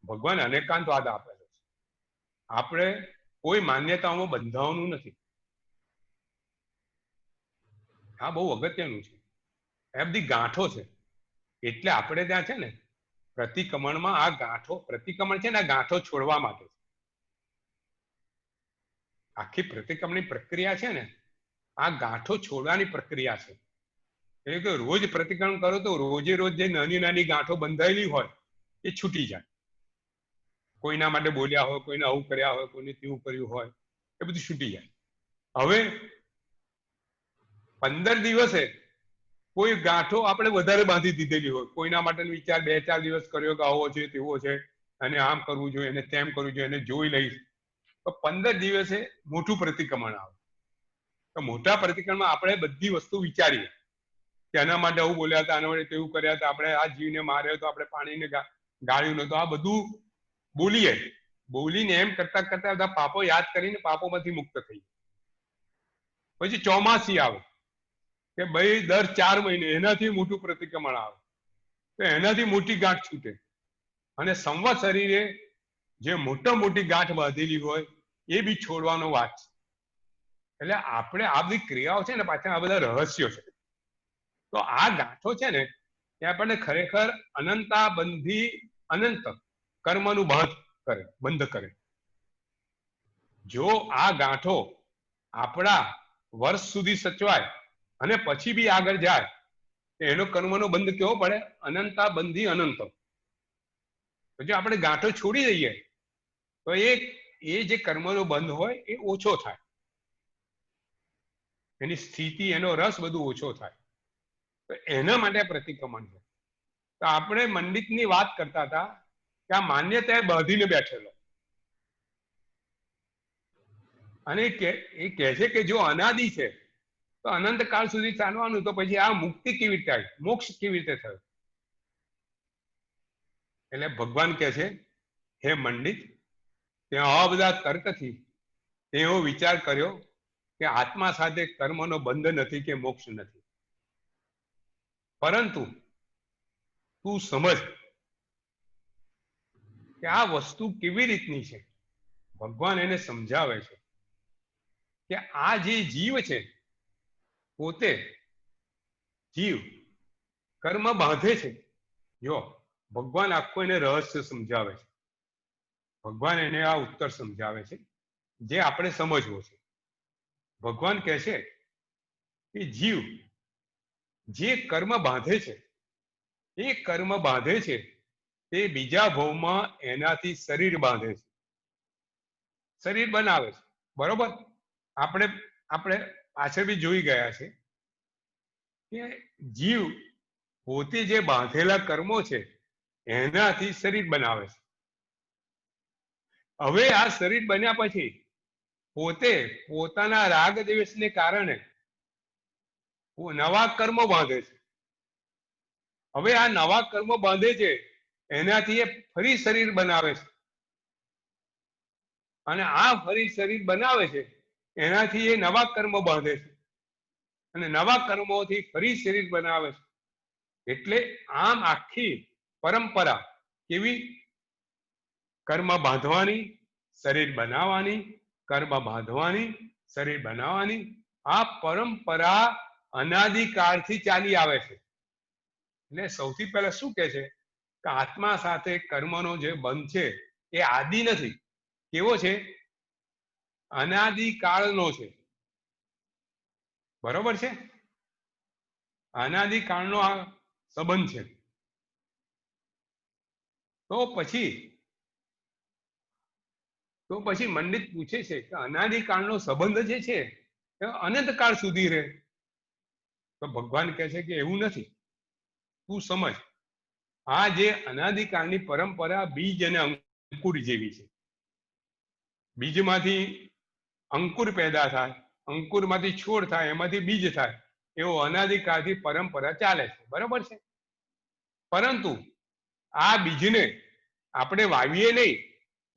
ભગવાન અનેકાંતવાદ આપેલો છે. આપણે કોઈ માન્યતાઓમાં બંધાવાનું નથી. આ બહુ અગત્યનું છે. એ બધી ગાંઠો છે. એટલે આપણે ત્યાં છે ને પ્રતિક્રમણમાં આ ગાંઠો, પ્રતિક્રમણ છે ને આ ગાંઠો છોડવા માટે. આખી પ્રતિક્રમણની પ્રક્રિયા છે ને આ ગાંઠો છોડવાની પ્રક્રિયા છે. એટલે કે રોજ પ્રતિક્રમણ કરો તો રોજે રોજ જે નાની નાની ગાંઠો બંધાયેલી હોય એ છૂટી જાય. કોઈના માટે બોલ્યા હોય, કોઈને આવું કર્યા હોય, કોઈને તેવું કર્યું હોય, એ બધું છૂટી જાય. હવે 15 દિવસે કોઈ ગાંઠો આપણે વધારે બાંધી દીધેલી હોય, કોઈના માટે વિચાર 2-4 દિવસ કર્યો કે આવો છે તેવો છે અને આમ કરવું જોઈએ અને તેમ કરવું જોઈએ, એને જોઈ લઈશ, તો 15 દિવસે મોટું પ્રતિક્રમણ આવે. તો મોટા પ્રતિક્રમણમાં આપણે બધી વસ્તુ વિચારીએ કે આના માટે આવું બોલ્યા હતા, આના માટે તેવું કર્યા હતા, આપણે આ જીવને માર્યો તો, આપણે પાણીને ગાળ્યું નતું, આ બધું બોલીએ. બોલીને એમ કરતા કરતા બધા પાપો યાદ કરીને પાપોમાંથી મુક્ત થઈ. પછી ચોમાસી આવે કે ભાઈ દર 4 મહિને એનાથી મોટું પ્રતિક્રમણ આવે તો એનાથી મોટી ગાંઠ છૂટે. અને સંવત્સરીએ જે મોટી ગાંઠ બાંધેલી હોય એ બી છોડવાનો વાત છે. એટલે આપણે આ બધી ક્રિયાઓ છે ને પાછા આ બધા રહસ્યો છે. તો આ ગાંઠો છે ને એ આપણને ખરેખર અનંતા બંધી અનંત કર્મનું બંધ કરે. જો આ ગાંઠો આપણા વર્ષ સુધી સચવાય અને પછી બી આગળ જાય તો એનો કર્મનો બંધ કેવો પડે? અનંતા બંધી અનંત. તો જો આપણે ગાંઠો છોડી દઈએ તો એ જે કર્મનો બંધ હોય એ ઓછો થાય, એની સ્થિતિ, એનો રસ બધું ઓછો થાય. તો એના માટે પ્રતિક્રમણ છે. તો આપણે મંડિતની વાત કરતા હતા કે આ માન્યતાએ બાંધીને બેઠેલો, અને એ કહે છે કે જો અનાદિ છે તો અનંત કાળ સુધી ચાલવાનું, તો પછી આ મુક્તિ કેવી રીતે આવી, મોક્ષ કેવી રીતે થયો? એટલે ભગવાન કહે છે હે મંડિત, ત્યાં આવા બધા તર્કથી એવો વિચાર કર્યો કે આત્મા સાથે કર્મનો બંધ નથી કે મોક્ષ નથી, પરંતુ તું સમજ કે આ વસ્તુ કેવી રીતની છે. ભગવાન એને સમજાવે છે કે આ જે જીવ છે પોતે જીવ કર્મ બાંધે છે. જો ભગવાન આખો એને રહસ્ય સમજાવે છે. ભગવાન એને આ ઉત્તર સમજાવે છે જે આપણે સમજવો છે. ભગવાન કહે છે કે જીવ જે કર્મ બાંધે છે એ કર્મ બાંધે છે તે બીજા ભવમાં એનાથી શરીર બાંધે છે, શરીર બનાવે છે. બરોબર? આપણે પાછળ બી જોઈ ગયા છે કે જીવ પોતે જે બાંધેલા કર્મો છે એનાથી શરીર બનાવે છે. હવે આ શરીર બન્યા પછી પોતે પોતાના રાગ દ્વેષને કારણે નવા કર્મો બાંધે છે. હવે આ નવા કર્મો બાંધે છે એનાથી એ ફરી શરીર બનાવે છે, અને આ ફરી શરીર બનાવે છે એનાથી એ નવા કર્મ બાંધે છે, અને નવા કર્મોથી ફરી શરીર બનાવે છે. એટલે આમ આખી પરંપરા કેવી? કર્મ બાંધવાની, શરીર બનાવવાની, કર્મ બાંધવાની, શરીર બનાવવાની. આ પરંપરા અનાદિકાળથી ચાલી આવે છે. એટલે સૌથી પહેલા શું કે છે કે આત્મા સાથે કર્મનો જે બંધ છે એ આદિ નથી. કેવો છે? અનાદિકાળનો છે. બરોબર છે? અનાદિકાળનો આ સંબંધ છે. તો પછી મંડિત પૂછે છે કે અનાદિકાળનો સંબંધ જે છે એ અનંતકાળ સુધી રહે. તો ભગવાન કહે છે કે એવું નથી, તું સમજ. આ જે અનાદિકાળની પરંપરા બીજ અને અંકુર જેવી છે. બીજમાંથી અંકુર પેદા થાય, અંકુરમાંથી છોડ થાય, એમાંથી બીજ થાય, એવો અનાદિકાળથી પરંપરા ચાલે છે. બરોબર છે? પરંતુ આ બીજને આપણે વાવીએ નહીં,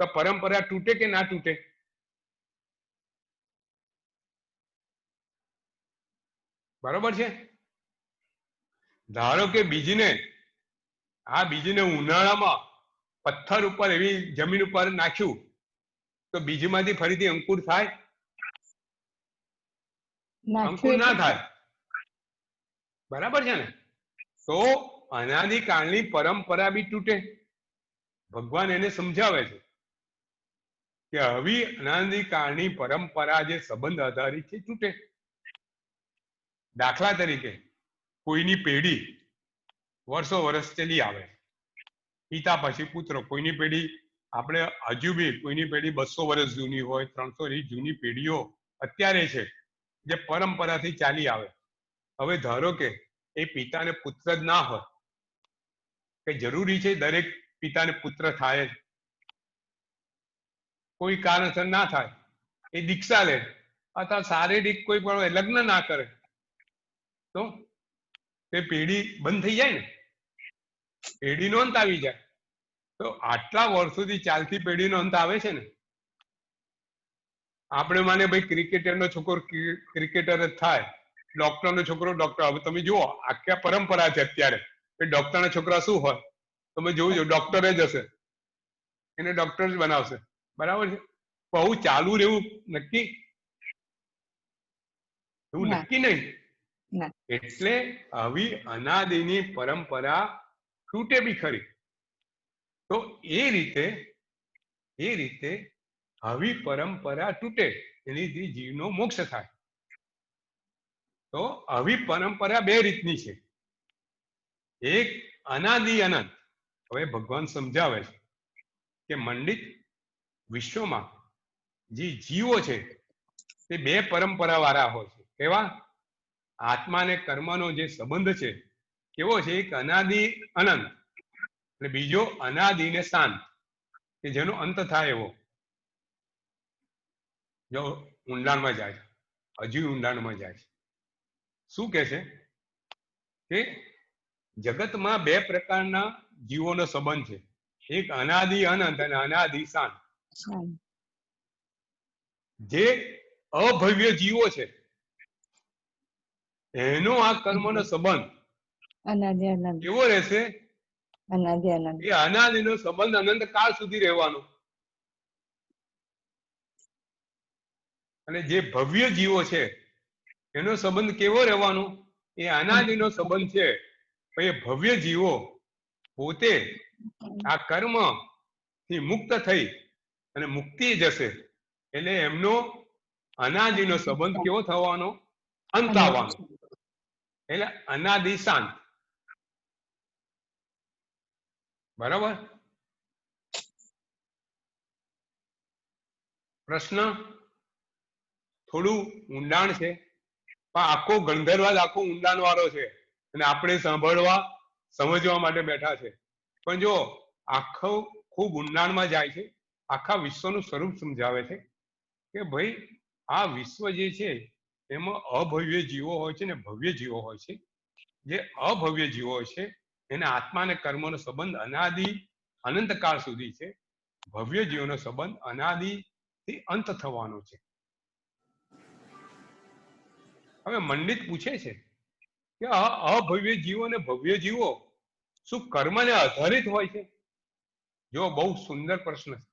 તો પરંપરા તૂટે કે ના તૂટે? બરોબર છે. ધારો કે બીજને ઉનાળામાં પથ્થર ઉપર એવી જમીન ઉપર નાખ્યું તો બીજમાંથી ફરીથી અંકુર થાય? અંકુર ના થાય. બરાબર છે ને? તો અનાદિકાળની પરંપરા બી તૂટે. ભગવાન એને સમજાવે છે કે હવે અનાદિકાળની પરંપરા જે સંબંધ આધારિત છે તૂટે. દાખલા તરીકે કોઈની પેઢી વર્ષો વર્ષ ચલી આવે, પિતા પછી પુત્ર, કોઈની પેઢી આપણે હજુ બી કોઈની પેઢી 200 વર્ષ જૂની હોય, 300 જૂની પેઢીઓ અત્યારે છે જે પરંપરાથી ચાલી આવે. હવે ધારો કે એ પિતાને પુત્ર જ ના હોય, કે જરૂરી છે દરેક પિતાને પુત્ર થાય જ? કોઈ કારણસર ના થાય, એ દીક્ષા લે અથવા શારીરિક કોઈ પણ લગ્ન ના કરે તો તે પેઢી બંધ થઈ જાય ને, પેઢીનો અંત આવી જાય. તો આટલા વર્ષોથી ચાલતી પેઢીનો અંત આવે છે ને. આપણે માને ભાઈ ક્રિકેટરનો છોકરો ક્રિકેટર જ થાય, ડોક્ટરનો છોકરો ડોક્ટર. હવે તમે જુઓ આખી પરંપરા છે અત્યારે કે ડોક્ટરના છોકરા શું હોય, તમે જોવું ડોક્ટર જ હશે, એને ડોક્ટર જ બનાવશે. બરાબર છે? બહુ ચાલુ રહેવું નક્કી? એવું નક્કી નહીં. એટલે આવી અનાદિની પરંપરા તૂટે બી ખરી. તો એ રીતે આવી પરંપરા તૂટે એની જીવનો મોક્ષ થાય. તો આવી પરંપરા બે રીતની છે. એક અનાદિ અનંત. હવે ભગવાન સમજાવે છે કે મંડિત વિશ્વમાં જે જીવો છે તે બે પરંપરા વાળા હોય છે. કેવા? આત્મા અને કર્મનો જે સંબંધ છે કેવો છે? એક અનાદિ અનંત અને બીજો અનાદિ ને શાંત, કે જેનો અંત થાય એવો. જો ઊંડાણમાં જાય, હજી ઊંડાણમાં જાય. શું કે છે કે જગતમાં બે પ્રકારના જીવોનો સંબંધ છે. એક અનાદિ અનંત અને અનાદિ શાંત. જે અભવ્ય જીવો છે એનો આ કર્મનો સંબંધ કેવો રહેશે? એ અનાદિનો સંબંધ અનંત કાળ સુધી રહેવાનો. અને જે ભવ્ય જીવો છે એનો સંબંધ કેવો રહેવાનો? એ અનાદિનો સંબંધ છે. એ ભવ્ય જીવો પોતે આ કર્મ થી મુક્ત થઈ અને મુક્તિ જશે એટલે એમનો અનાદિનો સંબંધ કેવો થવાનો? અંત આવવાનો. એટલે અનાદિ શાંત. બરાબર? પ્રશ્ન? થોડું ઊંડાણ છે પણ આખો ગંધર્વાદ આખો ઊંડાણ વાળો છે અને આપણે સાંભળવા સમજવા માટે બેઠા છે. પણ જો આખો ખૂબ ઊંડાણમાં જાય છે, આખા વિશ્વનું સ્વરૂપ સમજાવે છે કે ભાઈ આ વિશ્વ જે છે એમાં અભવ્ય જીવો હોય છે ને ભવ્ય જીવો હોય છે. જે અભવ્ય જીવો હોય છે એને આત્મા અને કર્મનો સંબંધ અનાદિ અનંતકાળ સુધી છે. ભવ્ય જીવોનો સંબંધ અનાદિથી અંત થવાનો છે. હવે મંડિત પૂછે છે કે આ અભવ્ય જીવો અને ભવ્ય જીવો શું કર્મને આધારિત હોય છે? જો બહુ સુંદર પ્રશ્ન છે.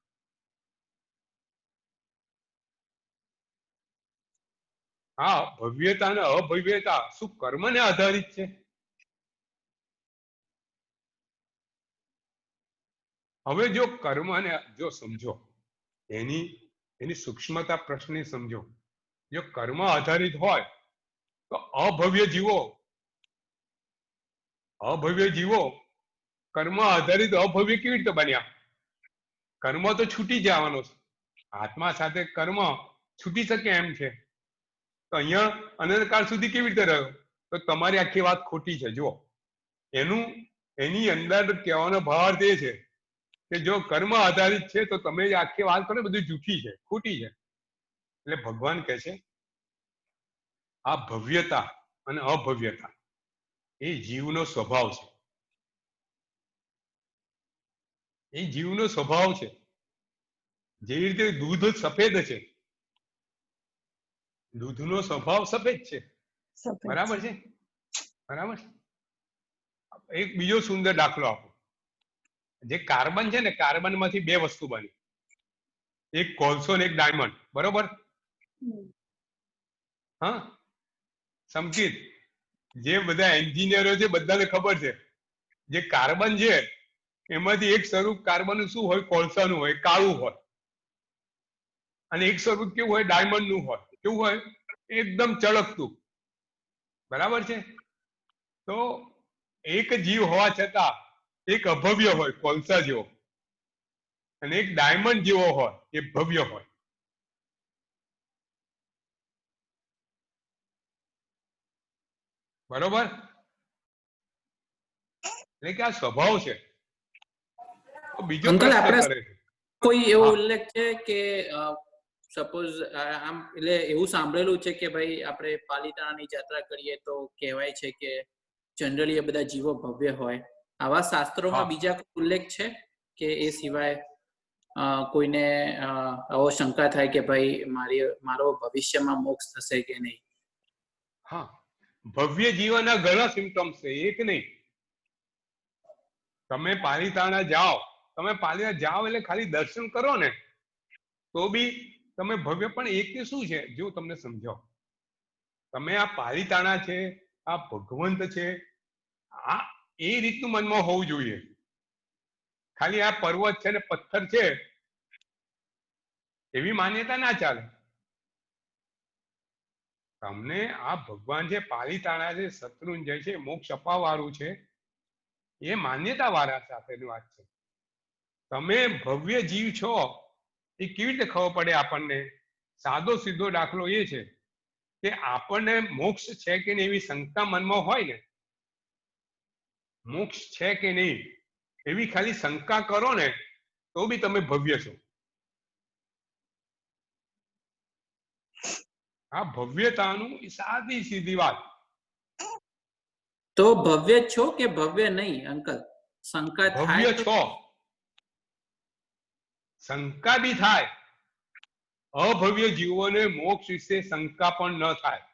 આ ભવ્યતા અને અભવ્યતા શું કર્મને આધારિત છે? હવે જો કર્મને જો સમજો, એની સૂક્ષ્મતા પ્રશ્ને સમજો. જો કર્મ આધારિત હોય તો અભવ્ય જીવો કર્મ આધારિત અભવ્ય કેવી રીતે બન્યા? કર્મ તો છૂટી જવાનો છે. આત્મા સાથે કર્મ છૂટી શકે એમ છે. તો અહીંયા અનંતકાળ સુધી કેવી રીતે રહ્યો? તો તમારી આખી વાત ખોટી છે. જુઓ, એની અંદર કહેવાનો ભાવાર્થ એ છે કે જો કર્મ આધારિત છે તો તમે જે આખી વાત કરો બધી જૂઠી છે, ખોટી છે. એટલે ભગવાન કહે છે આ ભવ્યતા અને અભવ્યતા એ જીવનો સ્વભાવ છે. એ જીવનો સ્વભાવ છે. જેવી રીતે દૂધ સફેદ છે, દૂધનો સ્વભાવ સફેદ છે, બરાબર છે, બરાબર. એક બીજો સુંદર દાખલો આપો. જે કાર્બન છે ને, કાર્બન માંથી બે વસ્તુ બને, એક કોલસો ને એક ડાયમંડ, બરોબર. હા, સમકીત જે બધા એન્જિનિયરો છે બધાને ખબર છે, જે કાર્બન છે એમાંથી એક સ્વરૂપ કાર્બન શું હોય, કોલસાનું હોય, કાળું હોય, અને એક સ્વરૂપ કેવું હોય, ડાયમંડ નું હોય. કેવું હોય? એકદમ ચળકતું, બરાબર છે. તો એક જીવ હોવા છતાં એક અભવ્ય હોય કોલસા જેવો, અને એક ડાયમંડ જેવો હોય એ ભવ્ય હોય. બરોબર? એટલે કે આ સ્વભાવ છે. બીજો પ્રશ્ન કરે છે,
કોઈ એવો ઉલ્લેખ છે કે સપોઝ આમ એટલે એવું સાંભળેલું છે કે ભાઈ આપણે પાલિતાણાની યાત્રા કરીએ તો કહેવાય છે કે જનરલી એ બધા જીવો ભવ્ય હોય. આવા શાસ્ત્રોમાં બીજા કોઈ ઉલ્લેખ છે કે એ સિવાય કોઈને આવો શંકા થાય કે ભાઈ મારો ભવિષ્યમાં મોક્ષ થશે કે નહીં?
હા, ભવ્ય જીવનના ઘણા સિમ્પટમ્સ છે, એક નહીં. તમે પાલિતાણા જાઓ, તમે પાલિતાણા જાઓ એટલે ખાલી દર્શન કરો ને તો બી તમે ભવ્ય. પણ એક શું છે, જો તમને સમજાવો, તમે આ પાલિતાણા છે, આ ભગવંત છે, આ એ રીતનું મનમાં હોવું જોઈએ. ખાલી આ પર્વત છે ને પથ્થર છે એવી માન્યતા ના ચાલે. તમને આ ભગવાન છે, પાલિતાણા છે, શત્રુંજય છે, મોક્ષ અપાવવાળું છે, એ માન્યતા વાળા સાથેની વાત છે. તમે ભવ્ય જીવ છો એ કેવી રીતે ખબર પડે આપણને? સાદો સીધો દાખલો એ છે કે આપણને મોક્ષ છે કે નહીં એવી શંકા મનમાં હોય ને, મોક્ષ છે કે નહીં એવી ખાલી શંકા કરો ને તો બી તમે ભવ્ય છો. આ ભવ્યતાનું સાદી સીધી વાત.
તો ભવ્ય છો કે ભવ્ય નહીં અંકલ? શંકા થાય
ભવ્ય છો, શંકા બી થાય. અભવ્ય જીવોને મોક્ષ વિશે શંકા પણ ન થાય.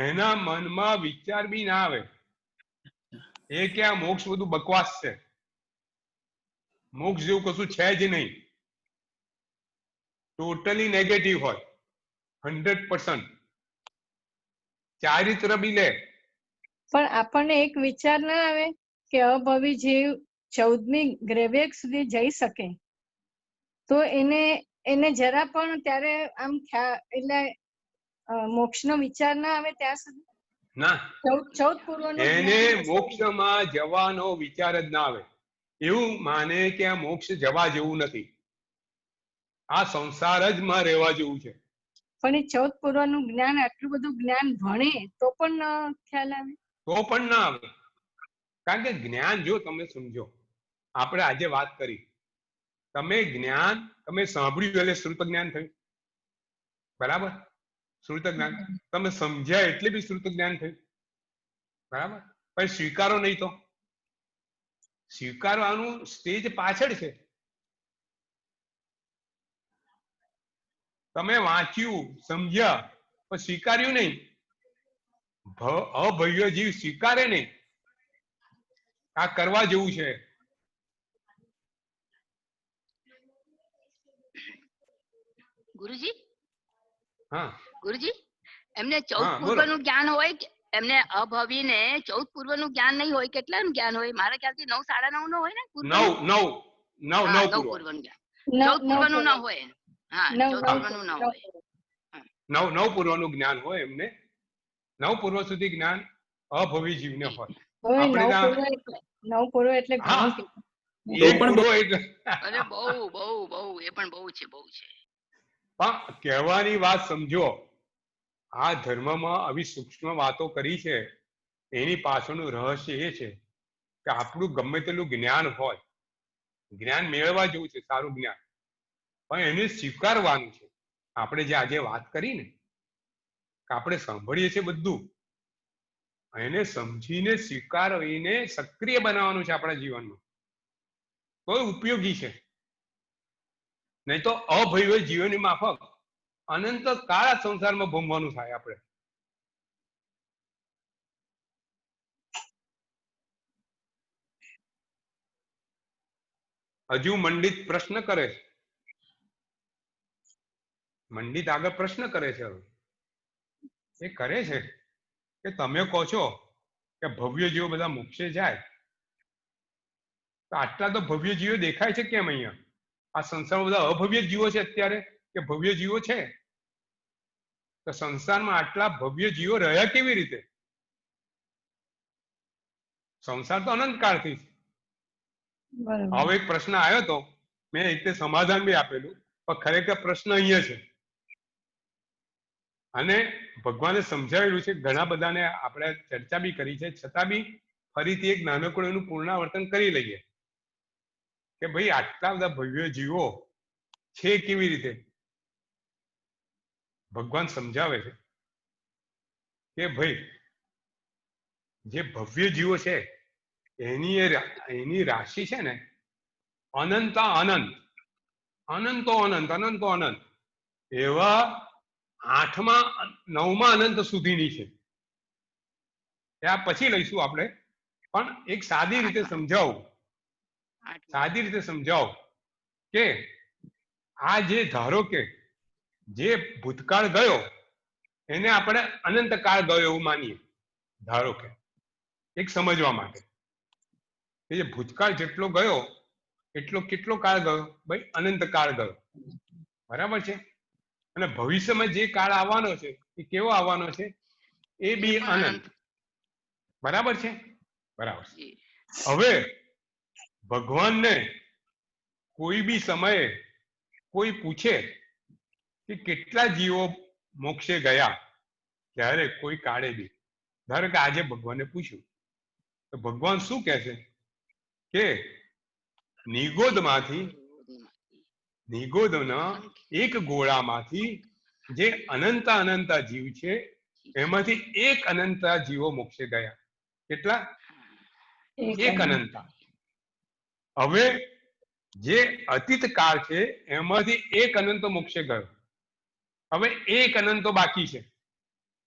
એના મનમાં વિચાર બી ના આવે એ કે આ મોક્ષ બધું બકવાસ છે, મોક્ષ જેવું કશું છે જ નહીં. ટોટલી નેગેટિવ હોય, 100%. ચારિત્ર બી લે.
પણ આપણને એક વિચાર ના આવે કે અભવી જીવ 14મી ગ્રેવેક સુધી જઈ શકે, તો એને જરા પણ ત્યારે આમ એટલે મોક્ષનો વિચાર ના આવે ત્યાં સુધી?
ના,
14 પૂર્વનું
એને મોક્ષમાં જવાનો વિચાર જ ના આવે. એવું માને કે આ મોક્ષ જવા જેવું નથી, આ સંસાર જ માં રહેવા જેવું છે.
પણ એ 14 પૂર્વનું જ્ઞાન, આટલું બધું જ્ઞાન ભણે તો પણ ખ્યાલ આવે? તો
પણ ના આવે. કારણ કે જ્ઞાન, જો તમે સમજો, આપણે આજે વાત કરી, તમે જ્ઞાન તમે સાંભળ્યું એટલે શ્રુત જ્ઞાન થયું, બરાબર? શ્રુત જ્ઞાન તમે સમજ્યા એટલે બી શ્રુત જ્ઞાન થયું, બરાબર? પણ સ્વીકારો નહીં તો સ્વીકારવાનું સ્ટેજ પાછળ છે. તમે વાંચ્યું, સમજ્યા, પણ સ્વીકાર્યું નહીં. અભવ્ય જીવ સ્વીકારે નહીં આ કરવા જેવું છે.
ગુરુજી,
હા
ગુરુજી, એમને 14 પૂર્વનું જ્ઞાન હોય કે એમને અભવીને 14 પૂર્વનું જ્ઞાન નહીં હોય? કેટલાનું જ્ઞાન હોય? મારા ખ્યાલથી 9 9.5 નો હોય ને?
9
પૂર્વનું જ્ઞાન 14 પૂર્વનું ના હોય. હા, 14 પૂર્વનું ના હોય.
9 પૂર્વનું જ્ઞાન હોય એમને. 9 પૂર્વ સુધી જ્ઞાન અભવી જીવને હોય. આપણે
9 પૂર્વ એટલે
અરે
બહુ એ પણ બહુ છે, બહુ છે.
પણ કહેવાની વાત સમજો, આ ધર્મમાં આવી સૂક્ષ્મ વાતો કરી છે, એની પાછળનું રહસ્ય એ છે કે આપણું ગમે તેટલું જ્ઞાન હોય, જ્ઞાન મેળવવા જેવું છે, સારું જ્ઞાન, પણ એને સ્વીકારવાનું છે. આપણે જે આજે વાત કરી ને કે આપણે સાંભળીએ છીએ બધું, એને સમજીને સ્વીકારીને સક્રિય બનાવવાનું છે આપણા જીવનમાં, તો ઉપયોગી છે. નહીં તો અભવ્ય જીવનની માફક અનંત કાળ સંસારમાં ભમવાનું થાય આપણે. હજુ મંડિત પ્રશ્ન કરે છે, મંડિત આગળ પ્રશ્ન કરે છે. હવે એ કરે છે કે તમે કહો છો કે ભવ્ય જીવો બધા મોક્ષે જાય, તો આટલા તો ભવ્ય જીવો દેખાય છે કેમ અહીંયા? આ સંસારમાં બધા અભવ્ય જીવો છે અત્યારે કે ભવ્ય જીવો છે? તો સંસારમાં આટલા ભવ્ય જીવો રહ્યા કેવી રીતે? સંસાર તો અનંત કાળથી છે.
બરાબર.
હવે એક પ્રશ્ન આવ્યો તો, મેં એક રીતે સમાધાન બી આપેલું, પણ ખરેખર પ્રશ્ન અહીંયા છે. અને ભગવાને સમજાવેલું છે, ઘણા બધાને આપણે ચર્ચા બી કરી છે, છતાં બી ફરીથી એક નાનકડું એનું પુનરાવર્તન કરી લઈએ કે ભાઈ આટલા બધા ભવ્ય જીવો છે કેવી રીતે? ભગવાન સમજાવે છે કે ભાઈ જે ભવ્ય જીવો છે એની રાશિ છે ને અનંત અનંત, અનંતો અનંત, અનંતો અનંત, એવા 8મા 9મા અનંત સુધીની છે. ત્યાં પછી લઈશું આપણે, પણ એક સાદી રીતે સમજાવું, સાદી રીતે સમજાવો કે આ જે ધારો કે જે ભૂતકાળ ગયો એને આપણે અનંત કાળ ગયો એવું માનીએ. ધારો કે એક સમજવા માટે કે જે ભૂતકાળ જેટલો ગયો એટલો કેટલો કાળ ગયો? ભાઈ અનંત કાળ ગયો, બરાબર છે. અને ભવિષ્યમાં જે કાળ આવવાનો છે એ કેવો આવવાનો છે? એ બી અનંત, બરાબર છે? બરાબર. હવે ભગવાનને કોઈ બી સમયે કોઈ પૂછે કે કેટલા જીવો મોક્ષે ગયા, ત્યારે કોઈ કાળે બી, ધારો કે આજે ભગવાનને પૂછ્યું તો ભગવાન શું કહે છે કે નિગોદના એક ગોળામાંથી જે અનંત અનંત જીવ છે એમાંથી એક અનંત જીવો મોક્ષે ગયા. કેટલા? એક અનંત. હવે જે અતીત કાળ છે એમાંથી એક અનંત મોક્ષે ગયો, હવે એક અનંતો બાકી છે,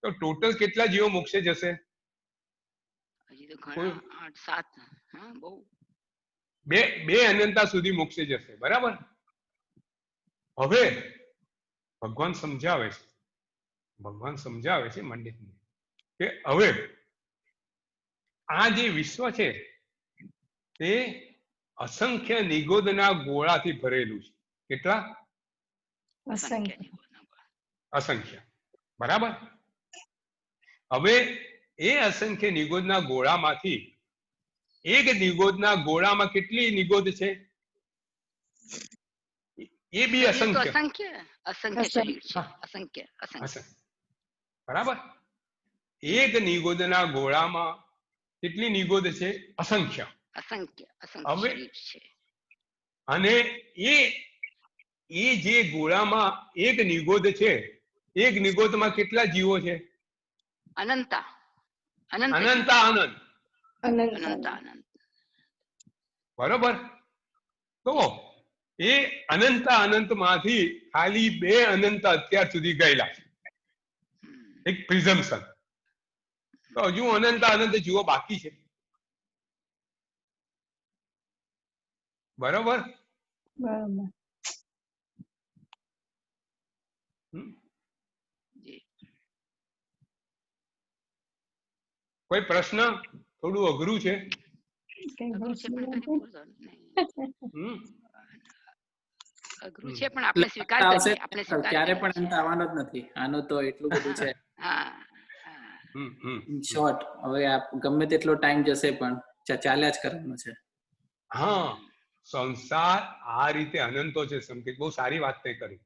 તો ટોટલ કેટલા જીવો મોક્ષે જશે? બે અનંતા સુધી મોક્ષે જશે, બરાબર? હવે ભગવાન સમજાવે છે, ભગવાન સમજાવે છે મંડિતને કે હવે આ જે વિશ્વ છે તે અસંખ્ય નિગોદના ગોળાથી ભરેલું છે. કેટલા? અસંખ્ય, બરાબર? હવે એ અસંખ્ય નિગોદના ગોળામાંથી એક નિગોદના ગોળામાં કેટલી નિગોદ છે? એ બી અસંખ્ય, બરાબર? એક નિગોદના ગોળામાં કેટલી નિગોદ છે? અસંખ્ય. હવે અને એ જે ગોળામાં એક નિગોદ છે, એક નિગોદમાં કેટલા જીવો છે?
અનંત.
બરોબર? તો એ અનંત માંથી ખાલી બે અનંત અત્યાર સુધી ગયેલા છે, એક પ્રિઝમ્પશન. તો હજુ અનંત જીવો બાકી છે, બરોબર?
બરાબર.
કોઈ પ્રશ્ન? થોડું અઘરું છે.
અઘરું છે પણ આપણે સ્વીકાર કરીએ, આપણે
ક્યારે પણ અંત આવવાનો જ નથી આનો, તો એટલું બધું છે. શોર્ટ, હવે ગમે તેટલો ટાઈમ જશે પણ ચાલ્યા જ કરવાનું છે.
હા, સંસાર આ રીતે અનંતો છે. સંકેત બહુ સારી વાત તે કરી.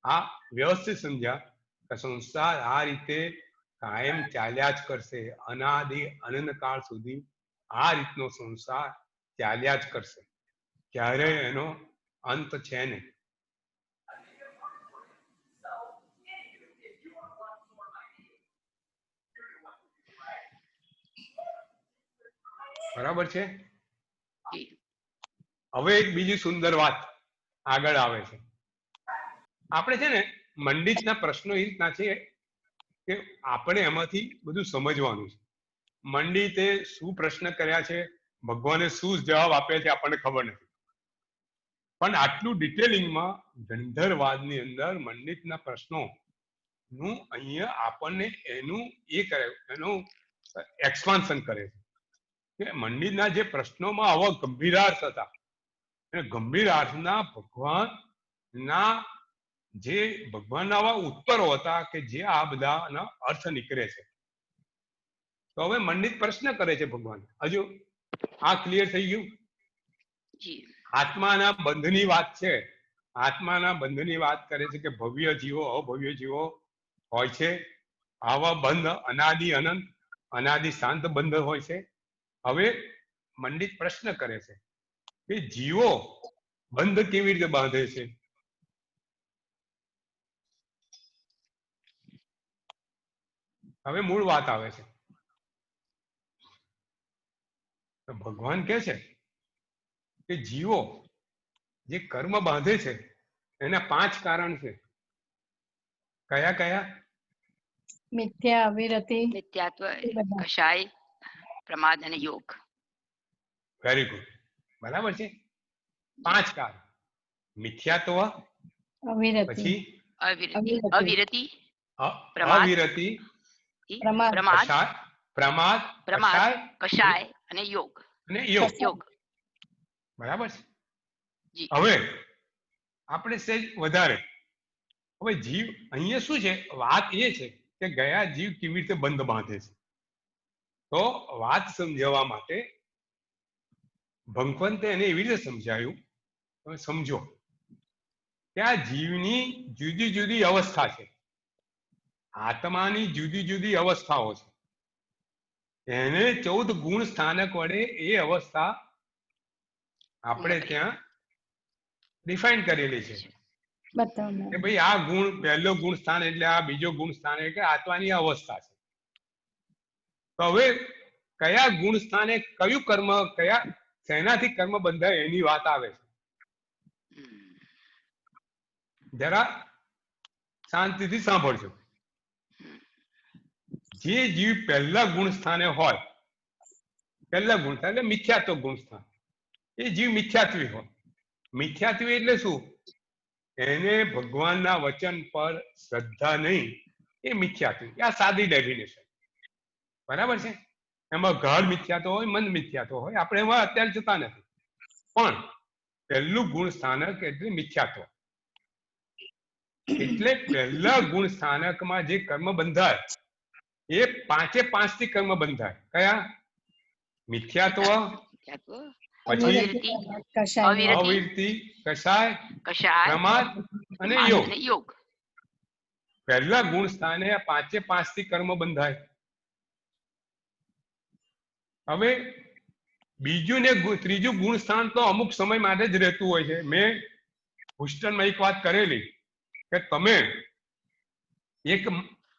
આ વ્યવસ્થિત સમજ્યા કે સંસાર આ રીતે કાયમ ચાલ્યા જ કરશે, અનાદિ અનંત કાળ સુધી આ રીતનો સંસાર ચાલ્યા જ કરશે, ક્યારેય એનો અંત છે નહીં. બરાબર છે.
જી.
હવે એક બીજી સુંદર વાત આગળ આવે છે. આપણે છે ને મંડિતના પ્રશ્નો એ રીતના છે કે આપણે એમાંથી બધું સમજવાનું છે. મંડિતે શું પ્રશ્ન કર્યા છે, ભગવાને શું જવાબ આપ્યા છે, આપણને ખબર નથી. પણ આટલું ડિટેલિંગમાં ગંધર્વવાદની અંદર મંડિતના પ્રશ્નો નું અહીંયા આપણને એનું એ કરે, એનું એક્સપાન્શન કરે છે કે મંડિતના જે પ્રશ્નોમાં આવા ગંભીરાર્થ હતા, એ ગંભીર અર્થના ભગવાનના જે ભગવાનના આવા ઉત્તરો હતા કે જે આ બધાના અર્થ નીકળે છે. તો હવે મંડિત પ્રશ્ન કરે છે ભગવાન, હજુ આ ક્લિયર થઈ ગયું?
જી.
આત્માના બંધની વાત છે. આત્માના બંધની વાત કરે છે કે ભવ્ય જીવો અભવ્ય જીવો હોય છે. આવા બંધ અનાદિ અનંત અનાદિ શાંત બંધ હોય છે. હવે મંડિત પ્રશ્ન કરે છે કે જીવો બંધ કેવી રીતે બાંધે છે? હવે મૂળ વાત આવે છે. તો ભગવાન કહે છે કે જીવો જે કર્મ બાંધે છે એના 5 કારણ છે. કયા કયા?
મિથ્યા, અવિરતિ,
નિત્યાત્વ,
એ બધા.
કષાય, પ્રમાદ અને યોગ.
વેરી ગુડ, બરાબર છે. 5 કારણ: મિથ્યાત્વ,
અવિરતિ,
પછી
અવિરતિ, અવિરતિ,
અવિરતિ,
પ્રમાદ,
પ્રમાદ,
કષાય, પ્રમાદ,
પ્રમાદ,
કષાય
કષાય અને યોગ.
અને યોગ.
યોગ.
બરાબર છે.
જી.
હવે આપણે સહેજ વધારે, હવે જીવ અહીંયા શું છે, વાત એ છે કે ગયા જીવ કેવી રીતે બંધ બાંધે છે. તો વાત સમજાવવા માટે ભગવંતે એને એવી રીતે સમજાયું, તમે સમજો કે આ જીવની જુદી જુદી અવસ્થા છે. આત્માની જુદી જુદી અવસ્થાઓ છે. એને 14 ગુણ સ્થાનક વડે એ અવસ્થા આપણે ત્યાં ડિફાઇન કરેલી છે
બતાવો.
કે ભાઈ આ ગુણ, પહેલો ગુણ સ્થાન એટલે આ, બીજો ગુણ સ્થાન એટલે આત્માની અવસ્થા છે. તો હવે કયા ગુણ સ્થાને કયું કર્મ, કયા શેનાથી કર્મ બંધાય એની વાત આવે છે. જરા શાંતિથી સાંભળજો. જે જીવ પહેલા ગુણ સ્થાને હોય, પહેલા ગુણ સ્થાન એટલે મિથ્યાત્વ ગુણ સ્થાન, એ જીવ મિથ્યાત્વી હોય. મિથ્યાત્વી એટલે શું? એને ભગવાનના વચન પર શ્રદ્ધા નહીં, એ મિથ્યાત્વી. આ સાદી ડેફિનેશન, બરાબર છે. એમાં ગાઢ મિથ્યાત્વ હોય, મંદ મિથ્યાત્વ હોય, આપણે એમાં અત્યારે જતા નથી. પણ પહેલું ગુણ સ્થાનક એટલે મિથ્યાત્વ. એટલે પહેલા ગુણ સ્થાનકમાં જે કર્મ બંધાય એ 5 થી કર્મ બંધાય. કયા? મિથ્યાત્વ, પછી અવિરતિ, કષાય, પ્રમાદ અને યોગ. પહેલા ગુણ સ્થાને 5 થી કર્મ બંધાય. હવે બીજું ને ત્રીજું ગુણ સ્થાન તો અમુક સમય માટે જ રહેતું હોય છે. મેં હોસ્ટેલમાં એક વાત કરેલી કે તમે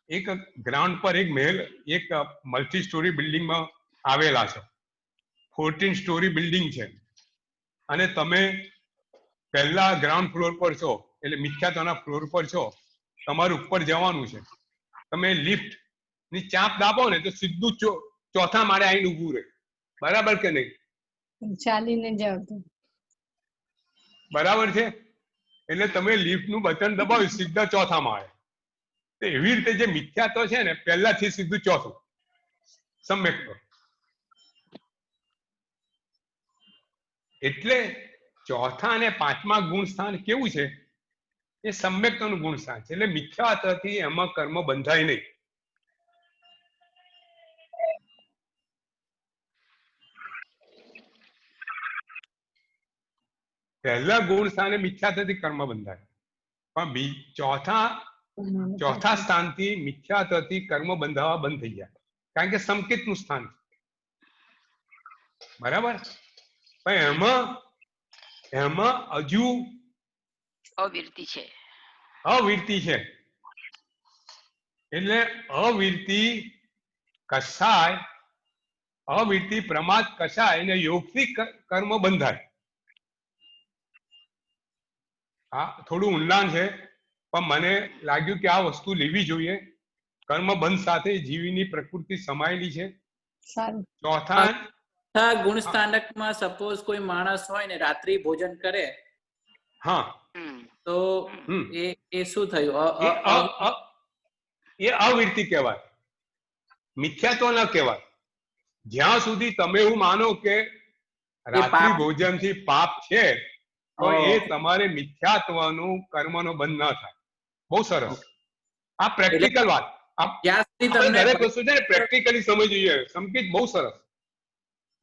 એક ગ્રાઉન્ડ પર એક મહેલ, એક મલ્ટી સ્ટોરી બિલ્ડિંગમાં આવેલા છો. 14 સ્ટોરી બિલ્ડિંગ છે અને તમે પહેલા ગ્રાઉન્ડ ફ્લોર પર છો, એટલે મિથ્યાત્વના ફ્લોર પર છો. તમારે ઉપર જવાનું છે. તમે લિફ્ટ ની ચાપ દાબો ને તો સીધું ચોથા માળે આવીને ઊભું રહે. બરાબર કે નહીં?
ચાલીને જાવ તો
બરાબર છે. એટલે તમે લિફ્ટ નું બટન દબાવ્યું, સીધા ચોથા માળે. તો એવી રીતે જે મિથ્યાત્વ છે ને, પહેલાથી સીધું ચોથું સમ્યક. એટલે ચોથા અને 5મા ગુણ સ્થાન કેવું છે? એ સમ્યક્તનું ગુણ સ્થાન છે. એટલે મિથ્યાત્વથી એમાં કર્મ બંધાય નહીં. પહેલા ગુણ સ્થાને મિથ્યાત્વથી કર્મ બંધાય, પણ ચોથા સ્થાનથી મિથ્યાત્વથી કર્મ બંધાવા બંધ થઈ જાય, કારણ કે સંકેતનું સ્થાન છે. બરાબર? પણ એમાં હજુ
અવિરતિ છે.
અવિરતિ છે. એટલે અવિરતિ, કષાય, અવિરતિ પ્રમાદ કશાય અને યોગથી કર્મ બંધાય. હા, થોડું ઊંડાણ છે, પણ મને લાગ્યું કે આ વસ્તુ લેવી જોઈએ. કર્મ બંધ સાથે જીવની પ્રકૃતિ સમાયેલી છે.
સારું.
ચોથા
ગુણ સ્થાનકમાં સપોઝ કોઈ માણસ હોય ને રાત્રિ ભોજન કરે,
હા,
તો એ શું થયું?
એ અવિરતિ કહેવાય, મિથ્યાત્વ ન કહેવાય. જ્યાં સુધી તમે એવું માનો કે રાત્રિ ભોજનથી પાપ છે, તો એ તમારે મિથ્યાત્વનું કર્મનો બંધ ન થાય. બહુ સરસ. આ પ્રેક્ટિકલ વાત. દરેક વસ્તુ છે ને પ્રેક્ટિકલી સમજવી જોઈએ. સંકેત બહુ સરસ.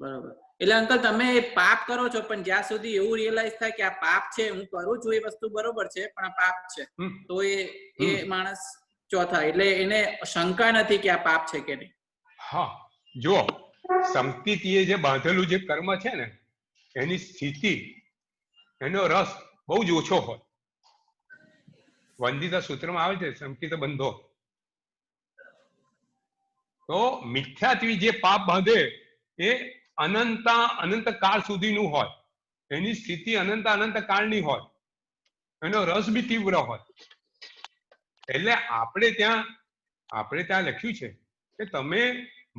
બરોબર. એટલે અંકલ તમે પાપ કરો છો, પણ જ્યાં સુધી એવું રિયલાઇઝ થાય કે આ પાપ છે, હું કરું છું એ વસ્તુ બરોબર છે, પણ આ પાપ છે, તો એ માણસ ચોથા, એટલે એને શંકા નથી કે આ પાપ છે કે નહીં.
હા, જો સંકેતીએ જે બાંધેલું જે કર્મ છે ને, એની સ્થિતિ, એનો રસ બહુ જ ઓછો હોય. વંદિતા સૂત્રમાં આવે છે સંકેત બંધો. તો મિથ્યાત્વી જે પાપ બાંધે એ અનંત કાળ સુધીનું હોય. એની સ્થિતિ અનંત કાળની હોય. એનો રસ બી તીવ્ર હોય. એટલે આપણે ત્યાં લખ્યું છે કે તમે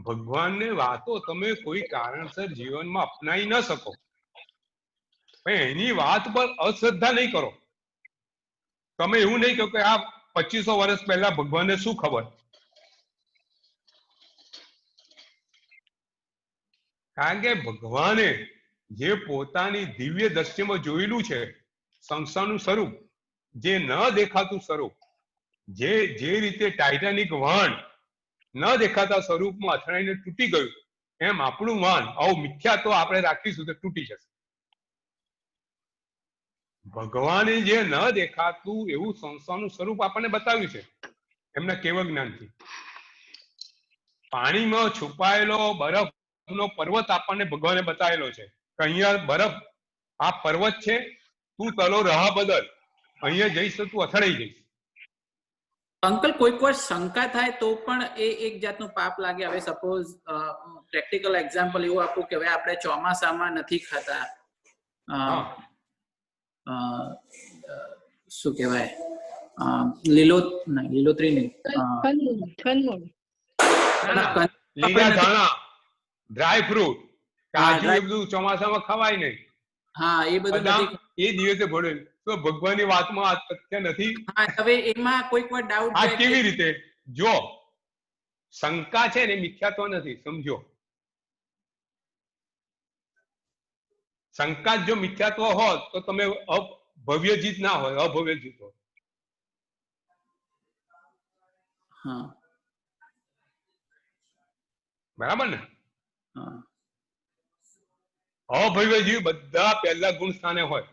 ભગવાનની વાતો તમે કોઈ કારણસર જીવનમાં અપનાવી ન શકો, એની વાત પર અશ્રદ્ધા નહીં કરો. તમે એવું નહીં કહો કે આ 2500 વર્ષ પહેલા ભગવાનને શું ખબર. કારણ કે ભગવાને જે પોતાની દિવ્ય દ્રષ્ટિમાં જોયેલું છે, સંસારનું સ્વરૂપ, જે ન દેખાતું સ્વરૂપ, જે રીતે ટાઇટેનિક વહાણ ન દેખાતા સ્વરૂપમાં અથડાઈને તૂટી ગયું, એમ આપણું વાન આવું મિથ્યા તો આપણે રાખીશું તો તૂટી જશે. ભગવાને જે ન દેખાતું એવું સંસારનું સ્વરૂપ આપણને બતાવ્યું છે એમના કેવળ જ્ઞાનથી. પાણીમાં છુપાયેલો બરફનો પર્વત આપણને ભગવાને બતાવેલો છે કે અહીંયા બરફ, આ પર્વત છે, તું તલો રાહ બદલ, અહીંયા જઈશ તો તું અથડાઈ જઈશ.
અંકલ કોઈક વાર શંકા થાય તો પણ એ એક જાતનું પાપ લાગે. હવે સપોઝ પ્રેક્ટિકલ એક્ઝામ્પલ એવું આપું કે હવે આપણે ચોમાસામાં નથી ખાતા, શું કહેવાય, લીલોતરી નહીં,
લીલા ધાણા, ડ્રાય ફ્રૂટ, કાજુ, એ બધું ચોમાસામાં ખવાય નહીં.
હા, એ બધું
એ દિવસે ભળેલું. તો ભગવાનની વાતમાં આ તથ્ય નથી.
હવે એમાં કોઈક વાર ડાઉટ
આ કેવી રીતે? જો શંકા છે ને મિથ્યાત્વ નથી, સમજો. શંકા જો મિથ્યાત્વ હોત તો તમે ભવ્ય જીત ના હોય, અભવ્ય જીત હોય. બરાબર ને? અભવ્ય જીવ બધા પહેલા ગુણ સ્થાને હોય,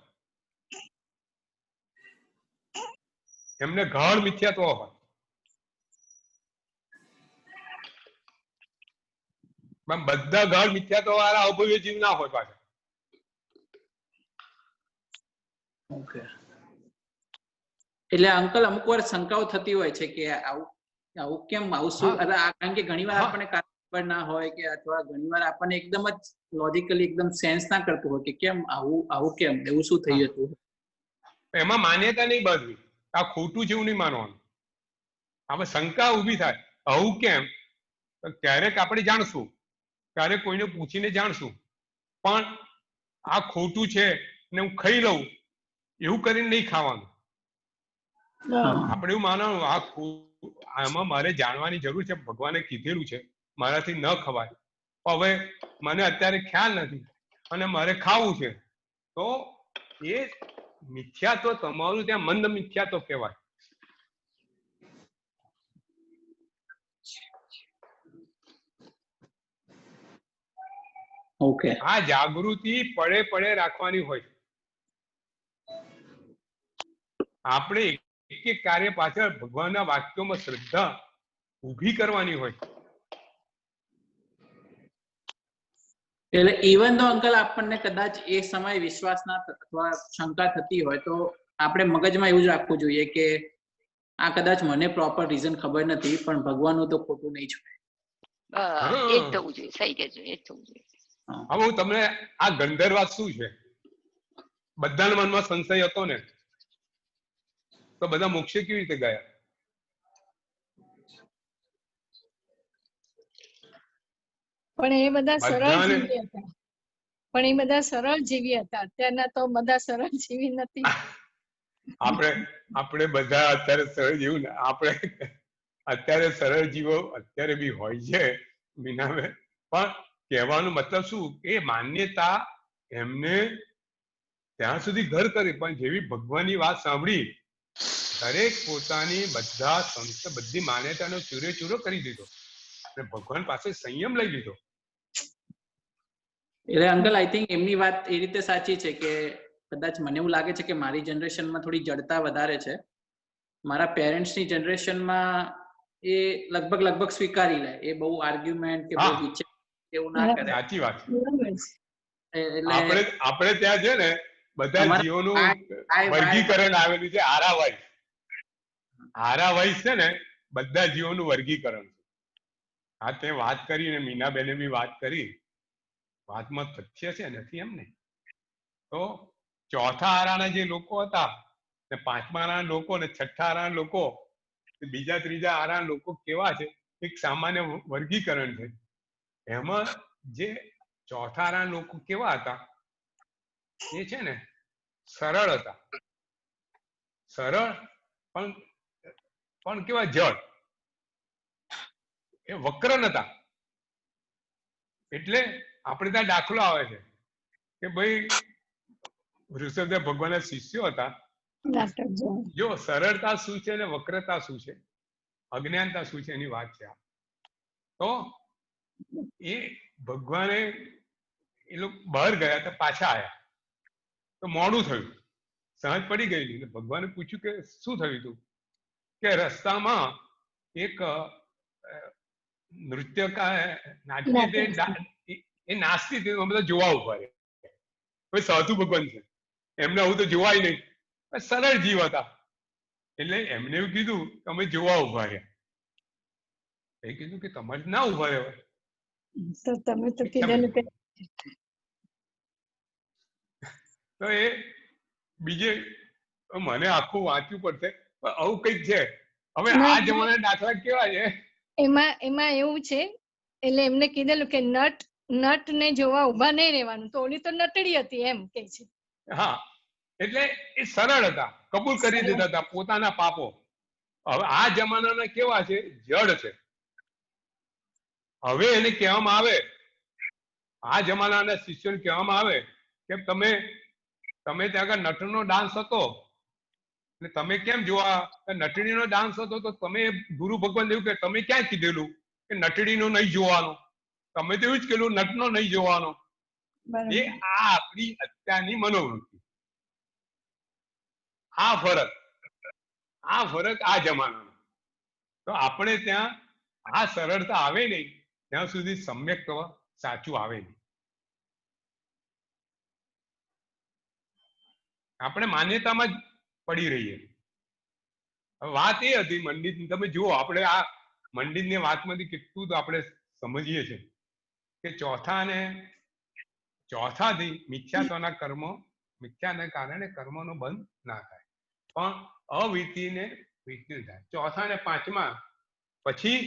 એમને ગાઢ મિથ્યાત્વ હોય. બધા ગાઢ મિથ્યાત્વ વાળા અભવ્ય જીવ ના હોય પાછા.
એટલે અંકલ અમુક વાર શંકાઓ થતી હોય છે કે આવું કેમ, આવું શું? કારણ કે ઘણી વાર આપણને ખબર ના હોય કે અથવા ઘણી વાર આપણને એકદમ જ લોજિકલી એકદમ સેન્સ ના કરતું હોય કે કેમ આવું કેમ, એવું શું થઈ જતું.
એમાં માન્યતા નહીં બાંધવી, આ ખોટું જેવું નહીં માનવાનું. આમાં શંકા ઉભી થાય, આવું કેમ? ક્યારેક આપણે જાણશું, ક્યારેક કોઈને પૂછીને જાણશું, પણ આ ખોટું છે ને હું ખાઈ લઉં એવું કરીને નહીં ખાવાનું. આપણે એવું માનવાનું આમાં મારે જાણવાની જરૂર છે, ભગવાને કીધેલું છે, મારાથી ન ખવાય, હવે મને અત્યારે ખ્યાલ નથી અને મારે ખાવું છે, તો એ મિથ્યાત્વ તમારું ત્યાં મંદ મિથ્યાત્વ કહેવાય. આ જાગૃતિ પડે રાખવાની હોય. આપણે એક કાર્ય પાછળ ભગવાનના વાક્યોમાં શ્રદ્ધા ઊભી કરવાની હોય.
એટલે ઇવન તો અંકલ આપણને કદાચ એ સમય વિશ્વાસ ના અથવા શંકા થતી હોય તો આપણે મગજમાં એવું જ રાખવું જોઈએ કે આ કદાચ મને પ્રોપર રીઝન ખબર નથી, પણ ભગવાનનું તો ખોટું નહીં છોડે.
એ જ થવું જોઈએ, સહી કે છે, એ જ થવું જોઈએ.
હવે હું તમને આ ગંધર્વાદ શું છે, બધાના મનમાં સંશય હતો ને, તો બધા મોક્ષે કેવી રીતે ગયા?
પણ એ બધા સરળ
બધાને
જીવી હતા, પણ એ બધા સરળ જીવી હતા. અત્યારના તો બધા સરળ જીવી નથી.
આપણે બધા અત્યારે સરળ જીવું ને, આપણે અત્યારે સરળ જીવો અત્યારે બી હોય છે મીનાબેન, પણ કહેવાનો મતલબ શું, એ માન્યતા એમને ત્યાં સુધી ઘર કરી, પણ જેવી ભગવાનની વાત સાંભળી, દરેક પોતાની બધા સંત બધી માન્યતાનો ચૂરે ચૂરો કરી દીધો અને ભગવાન પાસે સંયમ લઈ લીધો.
એટલે અંકલ આઈ થિંક એમની વાત એ રીતે સાચી છે કે કદાચ મને એવું લાગે છે કે મારી જનરેશનમાં થોડી જડતા વધારે છે. મારા પેરેન્ટ્સની જનરેશનમાં એ લગભગ સ્વીકારી લે, એ બહુ આર્ગ્યુમેન્ટ કે બહુ વિચાર એવું ના કરે.
સાચી વાત.
એટલે
આપણે ત્યાં છે ને બધા જીવોનું વર્ગીકરણ આવેલું છે. આરાવાઇઝ છે ને બધા જીવોનું વર્ગીકરણ છે. આ તે વાત કરી ને મીનાબેને બી વાત કરી, વાતમાં તથ્ય છે, નથી એમ ને? તો ચોથા આરાના જે લોકો હતા ને પાંચમા આરાના લોકો ને છઠ્ઠા આરાના લોકો, બીજા ત્રીજા આરાના લોકો કેવા છે, એક સામાન્ય વર્ગીકરણ છે. એમાં જે ચોથા આરાના લોકો કેવા હતા, એ છે ને સરળ હતા, સરળ પણ કેવા જડ, એ વક્ર નતા. એટલે આપણે ત્યાં દાખલો આવે છે કે ભાઈ ઋષભદેવ ભગવાનના શિષ્યો હતા, જો સરળતા શું છે અને વક્રતા શું છે, અજ્ઞાનતા શું છે, એની વાત છે. તો એ ભગવાને એ લોકો બહાર ગયા તો પાછા આવ્યા તો મોડું થયું, સાંજ પડી ગયેલી. ભગવાને પૂછ્યું કે શું થયું તું? કે રસ્તામાં એક નૃત્યકા નાચતી હતી, એ નાચતી હતી, બધા જોવા ઉભા રહ્યા. કોઈ સાધુ ભગવાન છે, એમને આવું તો જોવાય નહીં, સરળ જીવ હતા, એટલે એમને એવું કીધું કે અમે જોવા ઉભા રહ્યા. એ કીધું કે તમારે ના ઉભા રહેવાય,
તો તમે તો કીધેલું કે
તો એ બીજે મને આખું વાંચવું પડશે, પણ આવું કઈક છે. હવે આ જમાના દાખલા કેવા છે,
એમાં એવું છે, એટલે એમને કીધેલું કે નટ ને જોવા ઉભા નહીં રહેવાનું, તો ઓલી તો નટડી હતી એમ કે છે.
હા, એટલે એ સરળ હતા, કબૂલ કરી દીધા હતા પોતાના પાપો. હવે આ જમાનાના કેવા છે, જડ છે. હવે એને કહેવામાં આવે, આ જમાનાના શિષ્યોને કહેવામાં આવે કે તમે ત્યાં આગળ નટનો ડાન્સ હતો ને તમે કેમ જોવા, નટડીનો ડાન્સ હતો તો તમે ગુરુ ભગવાન એવું કે તમે ક્યાં કીધેલું કે નટડીનો નહીં જોવાનો? તમે તો એવું જ કીધું નટનો નહીં જોવાનો. એ આ આપણી અત્યારની મનોવૃત્તિ, આ ફરક આ જમાનાનો. તો આપણે ત્યાં આ સરળતા આવે નહીં ત્યાં સુધી સમ્યક્ત્વ સાચું આવે નહીં. આપણે માન્યતામાં જ પડી રહીએ. વાત એ હતી મંડિતની, તમે જુઓ આપણે આ મંડિતની વાતમાંથી કેટલું તો આપણે સમજીએ છીએ કે ચોથાથી મિથ્યાત્વના કર્મો, મિથ્યાને કારણે કર્મનો બંધ ના થાય, પણ અવિરતિને વિરતિ થાય. ચોથા ને પાંચમા પછી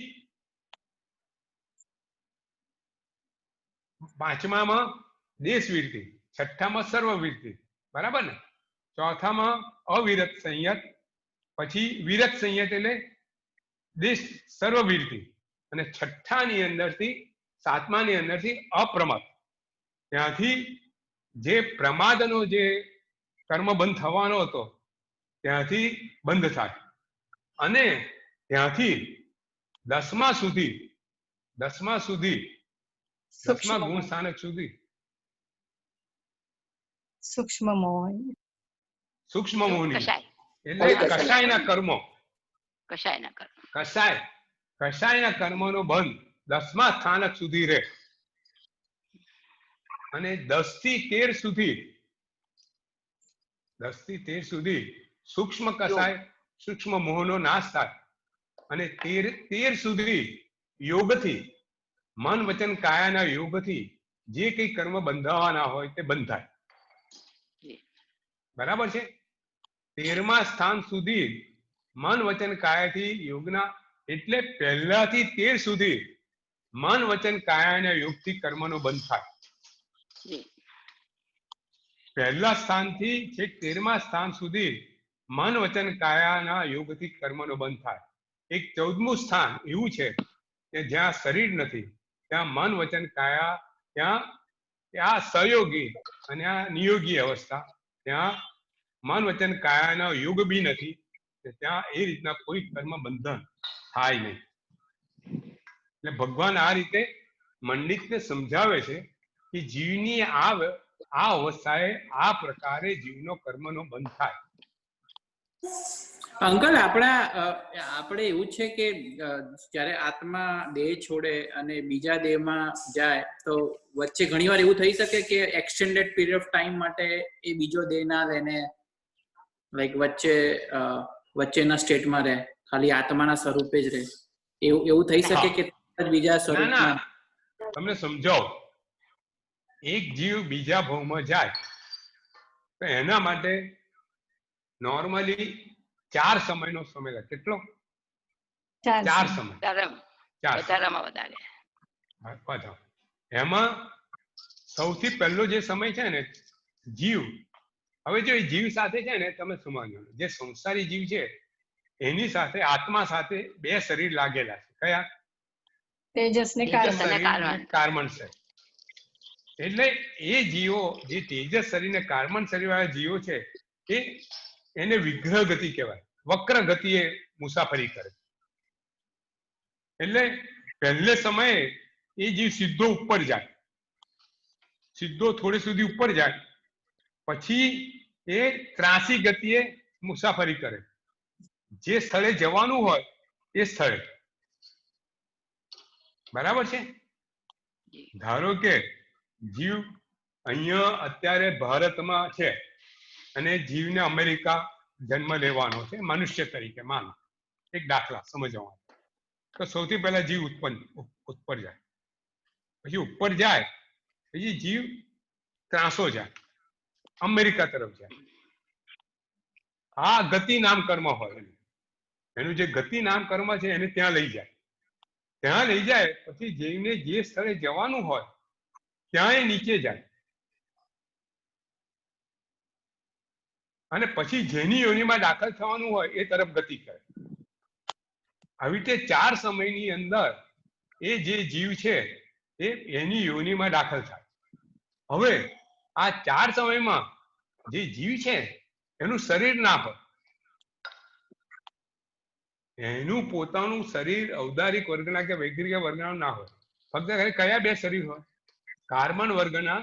પાંચમામાં દેશ વિરતિ, છઠ્ઠામાં સર્વ વિરતિ, બરાબર ને? ચોથામાં અવિરત સંયત, પછી વિરત સંયત એટલે દેશ સર્વ વિરતિ, અને છઠ્ઠાની અંદરથી સાતમાની અંદરથી અપ્રમાદ. ત્યાંથી જે પ્રમાદનો જે કર્મ બંધ થવાનો હતો ત્યાંથી બંધ થાય, અને ત્યાંથી દસમા ગુણ સ્થાનક સુધી સૂક્ષ્મ મોહની એટલે કષાયના કર્મોનો બંધ 10મા સ્થાનક સુધી રહે, અને 10 થી 13 સુધી સૂક્ષ્મ કષાય સૂક્ષ્મ મોહનો નાશ થાય, અને 13 સુધી યોગથી મન વચન કાયાના યોગથી જે કઈ કર્મ બંધાવાના હોય તે બંધાય. બરાબર છે. 13મા સ્થાન સુધી મન વચન કાયાથી યોગના, એટલે પહેલાથી 13 સુધી મન વચન કાયાના યોગથી કર્મનો બંધ થાય. પહેલા સ્થાનથી છેક 13મા સ્થાન સુધી મન વચન કાયાના યોગથી કર્મનો બંધ થાય. એક 14મું સ્થાન એવું છે કે જ્યાં શરીર નથી, ત્યાં મન વચન કાયા, ત્યાં સહયોગી અને આ નિયોગી અવસ્થા, ત્યાં મન વચન કાયાનો યોગ બી નથી, ત્યાં એ રીતના કોઈ કર્મ બંધન થાય નહીં. એટલે ભગવાન આ રીતે મંડિતને સમજાવે છે કે જીવની આ અવસ્થાએ આ પ્રકારે જીવનો કર્મનો બંધ થાય.
અંકલ, આપણે એવું છે કે જ્યારે આત્મા દેહ છોડે અને બીજા દેહમાં જાય તો વચ્ચે ઘણીવાર એવું થઈ શકે કે એક્સટેન્ડેડ પીરિયડ ઓફ ટાઈમ માટે એ બીજો દેહ ના લઈને લાઈક વચ્ચેના સ્ટેટમાં રહે, ખાલી આત્માના સ્વરૂપે જ રહે, એવું થઈ શકે કે બીજા સ્વરૂપમાં?
તમને સમજાવો, એક જીવ બીજા ભાવમાં જાય તો એના માટે નોર્મલી 4 સમયનો સમય લાગે. કેટલો? 4 સમય. એમાં સૌથી પહેલો જે સમય છે ને જીવ, હવે જો એ જીવ સાથે છે ને, તમે સમજો, જે સંસારી જીવ છે એની સાથે આત્મા સાથે 2 શરીર લાગેલા છે. કયા?
તેજસ ને
કાર્બન શરીર. એટલે એ જીવો, જે તેજસ શરીર ને કાર્બન શરીર વાળા જીવો છે, એને વિગ્રહ ગતિ કહેવાય. વક્ર ગતિએ મુસાફરી કરે. એટલે પહેલે સમયે એ જીવ સીધો ઉપર જાય, સીધો થોડી સુધી ઉપર જાય, પછી એ ત્રાસી ગતિએ મુસાફરી કરે, જે સ્થળે જવાનું હોય એ સ્થળે. બરાબર છે. ધારો કે જીવ અહીંયા અત્યારે ભારતમાં છે અને જીવને અમેરિકા જન્મ લેવાનો છે મનુષ્ય તરીકે, માનો એક દાખલા સમજવા. તો સૌથી પહેલા જીવ ઉપર જાય, પછી ઉપર જાય, પછી જીવ ત્રાસો જાય, અમેરિકા તરફ જાય. આ ગતિ નામ કર્મ હોય, એનું જે ગતિ નામ કર્મ છે એને ત્યાં લઈ જાય. ત્યાં લઈ જાય પછી જીવને જે સ્થળે જવાનું હોય ત્યાં એ નીચે જાય, અને પછી જેની યોનિમાં દાખલ થવાનું હોય એ તરફ ગતિ કરે. આવી રીતે 4 સમયની અંદર એ જે જીવ છે એ એની યોનિમાં દાખલ થાય. હવે આ 4 સમયમાં જે જીવ છે એનું શરીર ના હોય, એનું પોતાનું શરીર ઔદારિક વર્ગના કે વૈગરિક વર્ગના ના હોય. ફક્ત કયા 2 શરીર હોય? કાર્બન વર્ગના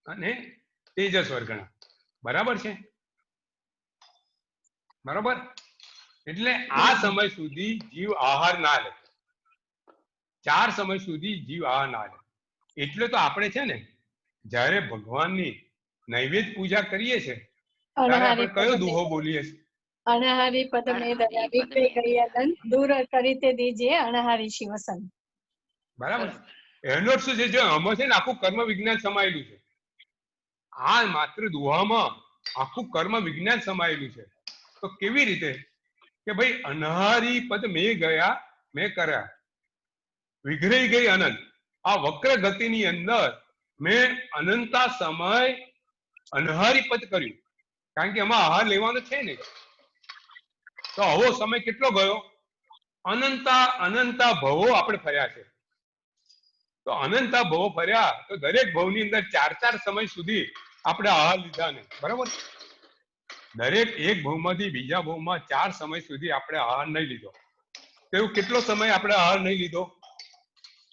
અને તેજસ વર્ગના. બરાબર છે? બરાબર. એટલે આ સમય સુધી જીવ આહાર ના લે, 4 સમય સુધી જીવ આહાર ના લે. એટલે તો આપણે છે ને જ્યારે ભગવાનની નૈવેદ્ય પૂજા કરીએ છીએ ત્યારે આપણે કયો દુહો બોલીએ છીએ?
અણહારી પદ મેં દયા વિક્રય ગયાદન દૂર કરી તે દીજીએ અણહારી શિવસન.
બરાબર. એનો શું છે? જો આમાં છે ને આખું કર્મ વિજ્ઞાન સમાયેલું છે. આ માત્ર દુહામાં આખું કર્મ વિજ્ઞાન સમાયેલું છે. તો કેવી રીતે કે ભાઈ અનહારી પદ મેં ગયા મેં કર્યા, વિઘરાઈ ગઈ અનંત. આ વક્ર ગતિની અંદર મેં અનંતા સમય અનહારી પદ કર્યું, કારણ કે એમાં આહાર લેવાનો છે ને. તો આવો સમય કેટલો ગયો? અનંતા ભવો આપણે ફર્યા છે. તો અનંતા ભવો ફર્યા તો દરેક ભવની અંદર 4 સમય સુધી આપણે આહાર લીધા ને. બરાબર. દરેક એક ભવમાંથી બીજા ભવમાં 4 સમય સુધી આપણે આહાર નહીં લીધો. તો એવું કેટલો સમય આપણે આહાર નહીં લીધો?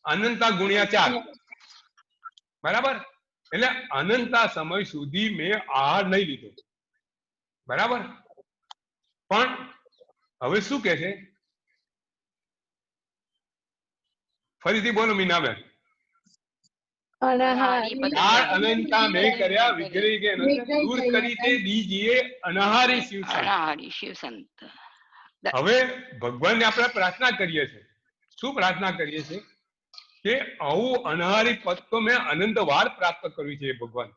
અનંતા ગુણ્યા 4. બરાબર. એટલે અનંતા સમય સુધી મેં આહાર નહીં લીધો. બરાબર. પણ હવે શું કે છે? ફરીથી બોલો મીનાબેન. અનંતા મેં કર્યા વિઘરાઈ ગઈ દૂર કરી તે દીજીએ અનહારી શિવસંત. હવે ભગવાનને આપણે પ્રાર્થના કરીએ છીએ. શું પ્રાર્થના કરીએ છીએ? કે આવું અનહારી પદ તો મેં અનંત વાર પ્રાપ્ત કર્યું છે ભગવાન.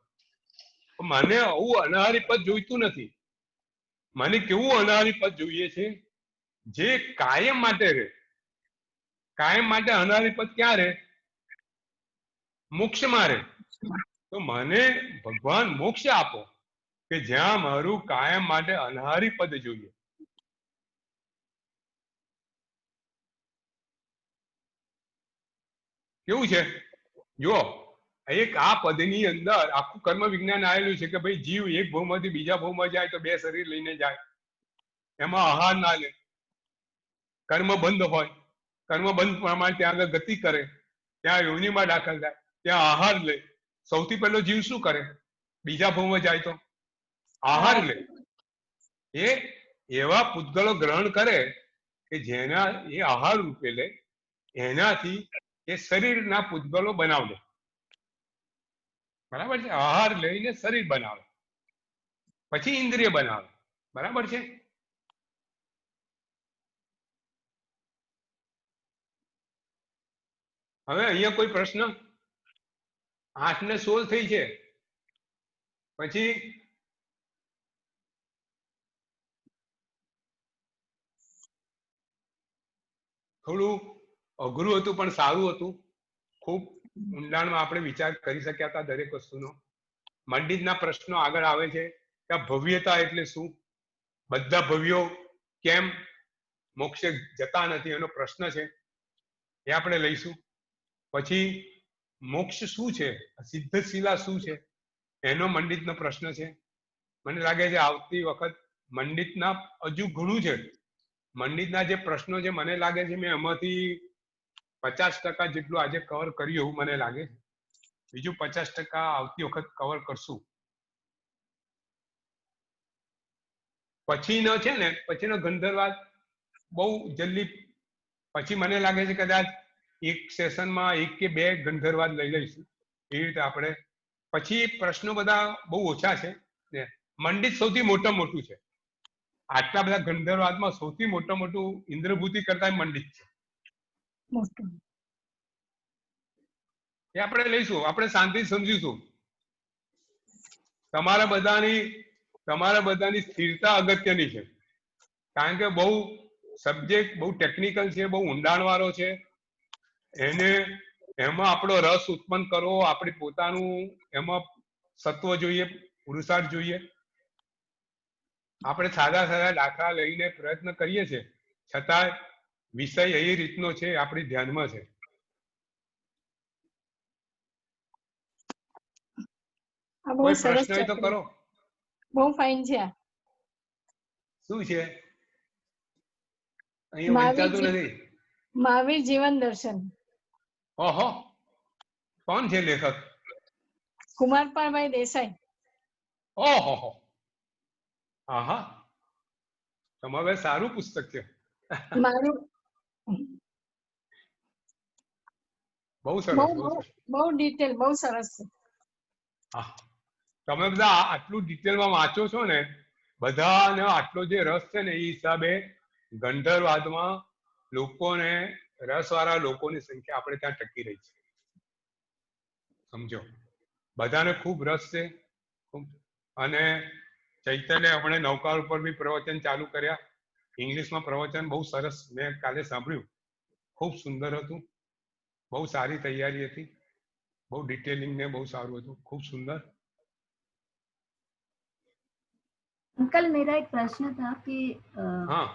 મને આવું અનહારી પદ જોઈતું નથી. મને કેવું અનહારી પદ જોઈએ છે જે કાયમ માટે રહે. કાયમ માટે અનહારી પદ ક્યાં રહે? મોક્ષમાં રહે. તો મને ભગવાન મોક્ષ આપો કે જ્યાં મારું કાયમ માટે અનહારી પદ જોઈએ. કેવું છે જો એક આ પદની અંદર આખું કર્મ વિજ્ઞાન આવેલું છે કે ભાઈ જીવ એક ભવમાંથી બીજા ભવમાં જાય તો 2 શરીર લઈને જાય. એમાં આહાર ના લે, કર્મ બંધ હોય, કર્મ બંધ પ્રમાણે ત્યાં આગળ ગતિ કરે, ત્યાં યોનિમાં દાખલ થાય, ત્યાં આહાર લે. સૌથી પહેલો જીવ શું કરે? બીજા ભવમાં જાય તો આહાર લે. એ એવા પૂતગલો ગ્રહણ કરે કે જેના એ આહાર રૂપે લે, એનાથી એ શરીરના પૂતગલો બનાવે. બરાબર છે? આહાર લઈને શરીર બનાવે, પછી ઇન્દ્રિય બનાવે. બરાબર છે? હવે અહીંયા કોઈ પ્રશ્ન? 8 ને 16 થઈ છે. પછી થોડું અઘરું હતું પણ સારું હતું. ખૂબ ઊંડાણમાં આપણે વિચાર કરી શક્યા હતા દરેક વસ્તુનો. મંડિતના પ્રશ્નો આગળ આવે છે કે ભવ્યતા એટલે શું? બધા ભવ્યો કેમ મોક્ષે જતા નથી એનો પ્રશ્ન છે, એ આપણે લઈશું. પછી મોક્ષ શું છે, સિદ્ધશિલા શું છે, એનો મંડિતનો પ્રશ્ન છે. મને લાગે છે આવતી વખત મંડિતના હજુ ઘણું છે. મંડિતના જે પ્રશ્નો છે મને લાગે છે મેં એમાંથી 50% જેટલું આજે કવર કર્યું એવું મને લાગે છે. બીજું 50% આવતી વખત કવર કરશું. પછીનો છે ને, પછીનો ગંધર્વાદ બહુ જલ્દી, પછી મને લાગે છે કદાચ એક સેશનમાં 1 કે 2 ગંધર્વાદ લઈ લઈશું. એ રીતે આપણે પછી પ્રશ્નો બધા બહુ ઓછા છે. મંડિત સૌથી મોટું છે. આટલા બધા ગંધર્વાદમાં સૌથી મોટું ઇન્દ્રભૂતિ કરતા મંડિત છે. એ આપણે લઈશું, આપણે શાંતિ સમજીશું. તમારા બધાની સ્થિરતા અગત્યની છે. કારણ કે બહુ સબ્જેક્ટ બહુ ટેકનિકલ છે, બહુ ઊંડાણવાળો છે. એમાં આપણો રસ ઉત્પન્ન કરવો, આપણે પોતાનું એમાં સત્વ જોઈએ, પુરુષાર્થ જોઈએ. આપણે સાદા દાખલા લઈને પ્રયત્ન કરીએ છીએ, છતાં વિષય એ રીતનો છે, આપણી ધ્યાનમાં છે. કોઈ પ્રશ્ન હોય તો કરો.
બહુ ફાઇન છે.
શું છે અહીંયા વંચાતું નથી?
મહાવીર જીવન દર્શન.
ઓહો, કોણ છે લેખક?
કુમારપાળભાઈ દેસાઈ.
ઓહો, આહા, તમારે સારું પુસ્તક છે.
મારું
બહુ સરસ,
બહુ ડિટેલ, બહુ સરસ છે.
હા, તમે બધા આટલું ડિટેલમાં વાંચો છો ને, બધાને આટલો જે રસ છે ને એ હિસાબે ગંધર્વાદમાં લોકોને, રસવાળા લોકોની સંખ્યા આપણે ત્યાં ટકી રહી છે. સમજો, બધાને ખૂબ રસ છે. અને ચૈતન્ય આપણે નૌકા ઉપર બી પ્રવચન ચાલુ કર્યા. ઇંગ્લિશમાં પ્રવચન બહુ સરસ મેં કાલે સાંભળ્યું, ખૂબ સુંદર હતું, બહુ સારી તૈયારી હતી, બહુ ડિટેલિંગ ને બહુ સારું હતું, ખૂબ सुंदर।
अंकल मेरा एक प्रश्न था कि
हाँ,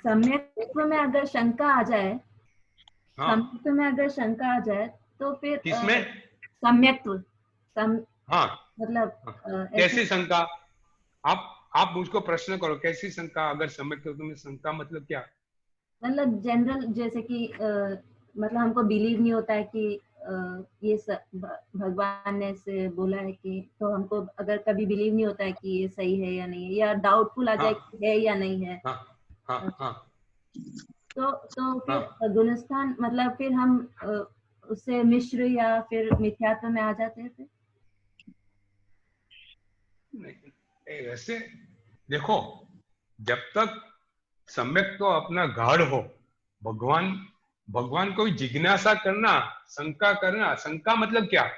सम्यक्त्व में अगर शंका आ जाए,
हाँ,
सम्यक्त्व में अगर शंका आ जाए तो फिर
किसमें?
सम्यक्त्व
हाँ,
मतलब
कैसी शंका? आप मुझको प्रश्न करो, कैसी शंका? अगर सम्यक्त्व में शंका मतलब क्या?
मतलब जनरल, जैसे कि मतलब हमको बिलीव नहीं होता है कि ये भगवान ने से बोला है कि, तो हमको अगर कभी बिलीव नहीं होता है कि ये सही है या नहीं है, या डाउटफुल आ जाए कि है या नहीं है।
हाँ, हाँ, हाँ।
तो फिर गुणस्थान मतलब फिर हम उससे मिश्र या फिर मिथ्यात्व में आ जाते हैं। फिर
वैसे देखो, जब तक सम्यक तो अपना गाढ़ हो, भगवान भगवान को जिज्ञासा करना, शंका करना, शंका मतलब क्या,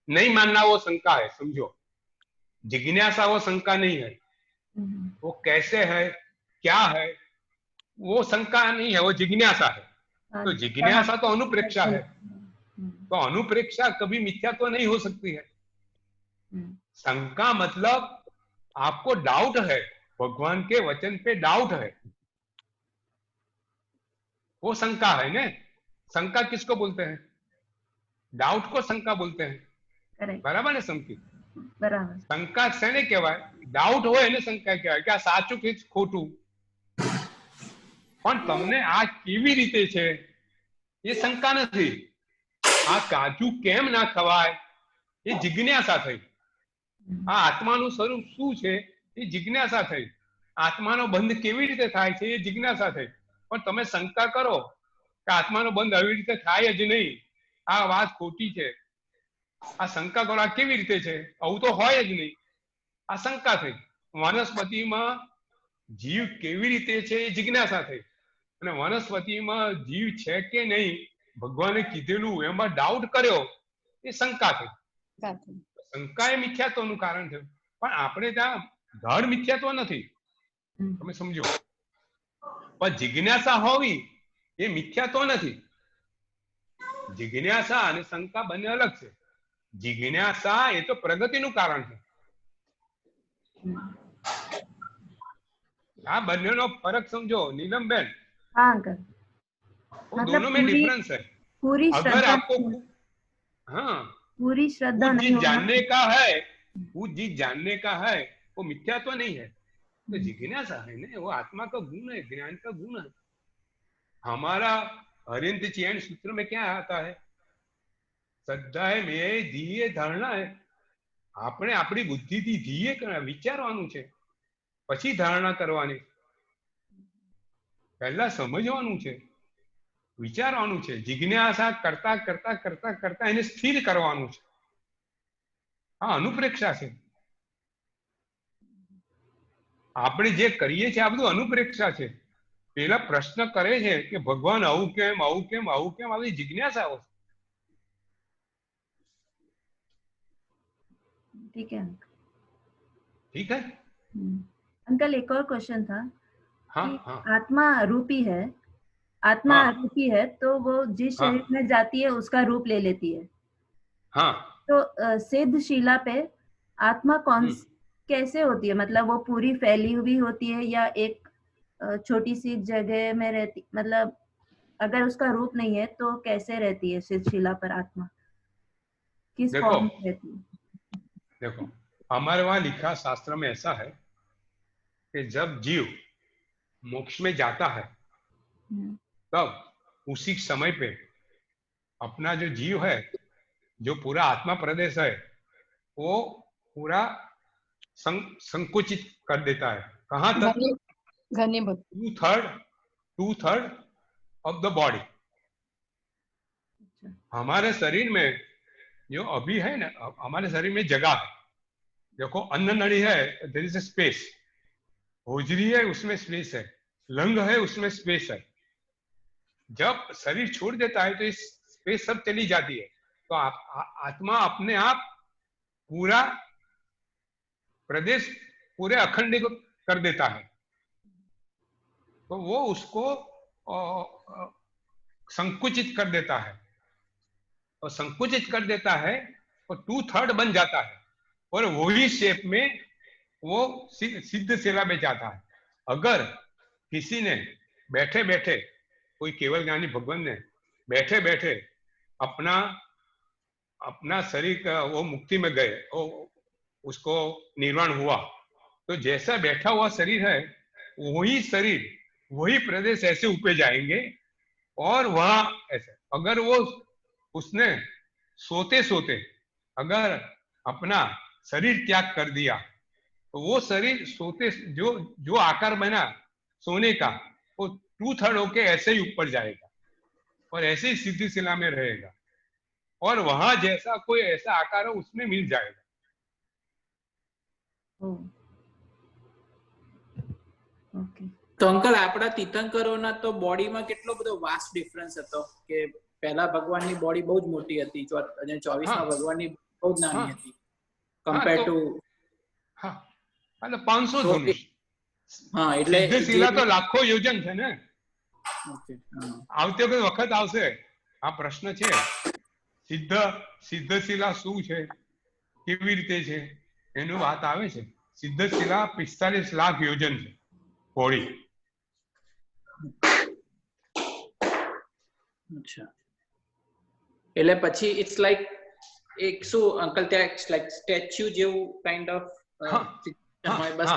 नहीं मानना वो शंका है, समझो। जिज्ञासा वो शंका नहीं है। वो कैसे है, क्या है, वो शंका नहीं है, वो जिज्ञासा है। तो जिज्ञासा तो अनुप्रेक्षा है। तो अनुप्रेक्षा कभी मिथ्या तो नहीं हो सकती है। शंका मतलब आपको डाउट है, भगवान के वचन पे डाउट है, वो शंका है ना। शंका किसको बोलते हैं, डाउट को शंका बोलते हैं।
करेक्ट,
बराबर ने समझी।
बराबर।
શંકા શેને કહેવાય, ડાઉટ હોય એને શંકા કહેવાય કે આ સાચું કે ખોટું, પણ તમને આ કેવી રીતે છે એ શંકા નથી. આ કાચું કેમ ના ખવાય એ જિજ્ઞાસા થઈ. આ આત્માનું સ્વરૂપ શું છે એ જિજ્ઞાસા થઈ. આત્માનો બંધ કેવી રીતે થાય છે એ જિજ્ઞાસા થઈ. પણ તમે શંકા કરો કે આત્માનો બંધ આવી રીતે થાય જ નહીં, આ વાત ખોટી છે, આ શંકા કરો આ કેવી રીતે છે, આવું તો હોય જ નહીં, આ શંકા થઈ. વનસ્પતિમાં જીવ કેવી રીતે છે એ જિજ્ઞાસા થઈ. અને વનસ્પતિમાં જીવ છે કે નહીં, ભગવાને કીધેલું એમાં ડાઉટ કર્યો, એ શંકા થઈ. શંકા એ મિથ્યાત્વનું કારણ થયું. પણ આપણે ત્યાં ધડ મિથ્યાત્વ નથી, તમે સમજો. પણ જિજ્ઞાસા હોવી એ મિથ્યાત્વ નથી. જિજ્ઞાસા અને શંકા બંને અલગ છે. જિજ્ઞાસા એ તો પ્રગતિનું કારણ છે. આ બંનેનો ફરક समझो नीलमबेन।
हाँ अंकल,
वो दोनों में डिफरेंस है।
पूरी
अगर
श्रद्धा,
आपको हाँ
पूरी श्रद्धा
वो
नहीं
चीज
होना।
जानने का है, वो चीज जानने का है, वो मिथ्या तो नहीं है, तो जिज्ञासा है ना, वो आत्मा का गुण है, ज्ञान का गुण है। हमारा हरिंद्र चैन सूत्र में क्या आता है, श्रद्धा है में धीये धारणा है। આપણે આપણી બુદ્ધિથી ધીએ વિચારવાનું છે, પછી ધારણા કરવાની. પહેલા સમજવાનું છે, વિચારવાનું છે, જિજ્ઞાસા કરતા કરતા કરતા કરતા એને સ્થિર કરવાનું છે. આ અનુપ્રેક્ષા છે. આપણે જે કરીએ છીએ આ બધું અનુપ્રેક્ષા છે. પેલા પ્રશ્ન કરે છે કે ભગવાન આવું કેમ, આવું કેમ, આવું કેમ, આવી જિજ્ઞાસાઓ.
ठीक है
ठीक है
अंकल, एक और क्वेश्चन था।
हाँ
कि
हाँ
आत्मा रूपी है, आत्मा
हाँ,
रूपी है तो वो जिस
हाँ,
शरीर में जाती है उसका रूप ले लेती है।
हाँ
तो सिद्ध शिला पे आत्मा कैसे होती है, मतलब वो पूरी फैली हुई होती है या एक छोटी सी जगह में रहती, मतलब अगर उसका रूप नहीं है तो कैसे रहती है सिद्ध शिला पर आत्मा, किस
देखो
फॉर्म में रहती है?
देखो हमारे वहां लिखा शास्त्र में ऐसा है कि जब जीव मोक्ष में जाता है तब उसी समय पे अपना जो जीव है, जो पूरा आत्मा प्रदेश है, वो पूरा संकुचित कर देता है. कहाँ तक?
घनीभूत,
2/3 ऑफ द बॉडी. हमारे शरीर में जो अभी है ना, हमारे शरीर में जगह है. देखो अन्न नड़ी है, देयर इज अ स्पेस. होजरी है, उसमें स्पेस है. लंग है, उसमें स्पेस है. जब शरीर छोड़ देता है तो इस स्पेस सब चली जाती है. तो आत्मा अपने आप पूरा प्रदेश पूरे अखंड को कर देता है. तो वो उसको संकुचित कर देता है, और संकुचित कर देता है तो 2/3 बन जाता है, और वही शेप में वो सिद्ध शिला में जाता है. अगर किसी ने बैठे बैठे, कोई केवल ज्ञानी भगवान ने बैठे बैठे अपना अपना शरीर का वो मुक्ति में गए, उसको निर्वाण हुआ, तो जैसा बैठा हुआ शरीर है वही शरीर, वही प्रदेश ऐसे ऊपर जाएंगे, और वहां ऐसे अगर वो उसने सोते सोते अगर अपना शरीर त्याग कर दिया तो वो शरीर सोते जो जो आकार बना सोने का, वो 2/3 होके ऐसे ही ऊपर जाएगा और ऐसे ही सिद्धि शिला में रहेगा, और वहां जैसा कोई ऐसा आकार हो उसमें मिल जाएगा.
ओके,
તો અંકલ આપણા તીર્થંકરોના તો બોડીમાં કેટલો બધો વાસ્ટ ડિફરન્સ હતો કે પહેલા ભગવાનની બોડી બહુ જ મોટી હતી અને 24માં ભગવાનની બહુ જ નાની હતી કમ્પેર ટુ
હા એટલે 500 ધનુષ.
હા એટલે
સિદ્ધશિલા તો લાખો યોજન છે ને.
ઓકે
આવતી વખત આવશે આ પ્રશ્ન છે સિદ્ધશિલા શું છે કેવી રીતે છે એનું વાત આવે છે. સિદ્ધશિલા 45 લાખ યોજન છે પહોળી.
અચ્છા એટલે પછી ઇટ્સ લાઈક એક શું અંકલ ત્યાં લાઈક સ્ટેચ્યુ જેવું કાઇન્ડ ઓફ બસ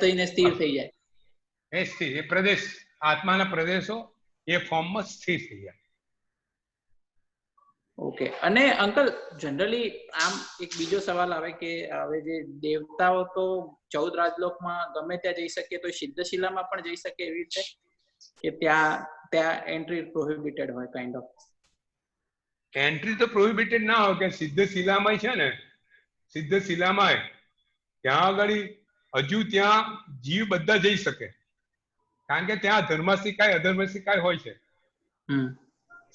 થઈને સ્થિર થઈ જાય.
એ સ્થિર એ પ્રદેશ આત્માના પ્રદેશો એ ફોર્મમાં સ્થિર થઈ જાય.
ઓકે અને અંકલ જનરલી આમ એક બીજો સવાલ આવે કે હવે જે દેવતાઓ તો 14 રાજલોકમાં ગમે ત્યાં જઈ શકે તો સિદ્ધશિલામાં પણ જઈ શકે એવી રીતે કે ત્યાં એન્ટ્રી પ્રોહિબિટેડ હોય કાઇન્ડ ઓફ.
એન્ટ્રી તો પ્રોહિબિટેડ ના હોય કે સિદ્ધશિલામાં છે ને સિદ્ધશિલામાં ત્યાં આગળ હજુ ત્યાં જીવ બધા જઈ શકે કારણ કે ત્યાં ધર્મસિકાય અધર્મસિકાય હોય છે.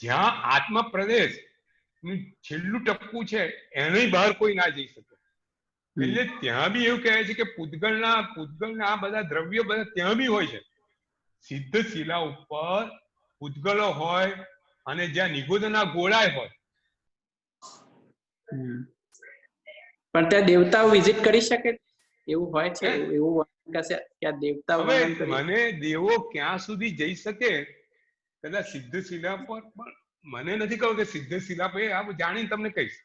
જ્યાં આત્મા પ્રદેશ છેલ્લું ટપકું છે એને બહાર કોઈ ના જઈ શકે. એટલે ત્યાં બી એવું કહે છે કે પૂતગલના આ બધા દ્રવ્યો બધા ત્યાં બી હોય છે. સિદ્ધશિલા ઉપર પૂતગલો હોય અને જ્યાં નિગોદના ગોળાય હોય.
પણ ત્યાં દેવતાઓ વિઝિટ કરી શકે એવું હોય છે એવું ત્યાં દેવતાઓ
મને દેવો ક્યાં સુધી જઈ શકે કદાચ સિદ્ધશિલા પર પણ મને નથી કહ્યું કે સિદ્ધશિલા પર આ જાણીને તમને કહીશ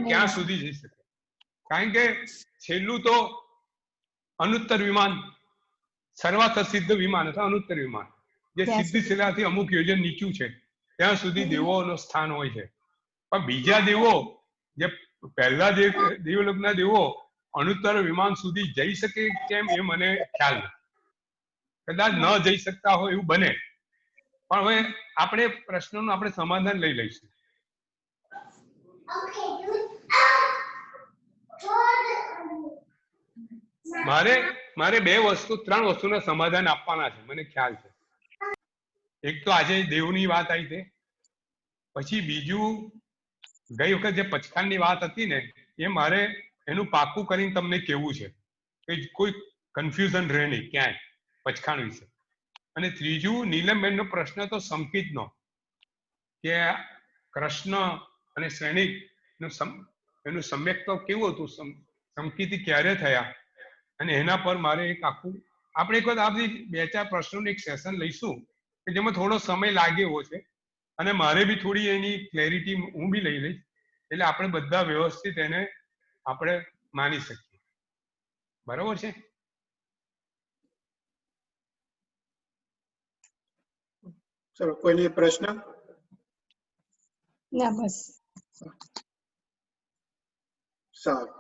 ક્યાં સુધી જઈ શકે. કારણ કે છેલ્લું તો અનુત્તર વિમાન સર્વાર્થ સિદ્ધ વિમાન અથવા અનુત્તર વિમાન જે સિદ્ધશિલાથી અમુક યોજન નીચું છે ત્યાં સુધી દેવોનો સ્થાન હોય છે. પણ બીજા દેવો જે પહેલા દેવલોકના દેવો અનુત્તર વિમાન સુધી જઈ શકે કેમ એ મને ખ્યાલ નથી. કદાચ ન જઈ શકતા હોય એવું બને પણ હવે આપણે પ્રશ્નનું આપણે સમાધાન લઈ લઈશું. મારે 3 વસ્તુના સમાધાન આપવાના છે મને ખ્યાલ છે. એક તો આજે દેવની વાત આવી છે પછી બીજું ગઈ વખત જે પચખાણની વાત હતી ને એ મારે એનું પાકું કરીને તમને કહેવું છે કે કોઈ કન્ફ્યુઝન રહે નહીં ક્યાંય પચખાણ વિશે. અને ત્રીજું નીલમબેનનો પ્રશ્ન તો સંકિતનો કે કૃષ્ણ અને શ્રેણિક એનું સમ્યક તો કેવું હતું સંકિતી ક્યારે થયા અને એના પર મારે એક આખું આપણે એક વખત આ બધી 2-4 પ્રશ્નોનું એક સેશન લઈશું કે જેમાં થોડો સમય લાગે એવો છે અને મારે બી થોડી એની ક્લેરિટી હું બી લઈ લઈશ એટલે આપણે બધા વ્યવસ્થિત એને આપણે માની શકીએ. બરાબર છે.
ચલો કોઈને પ્રશ્ન?
ના બસ
સારું.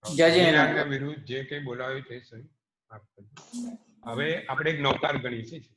આજ્ઞા વિરુદ્ધ જે કંઈ બોલાવ્યું તે સહી. હવે આપણે એક નવકાર ગણીએ છીએ.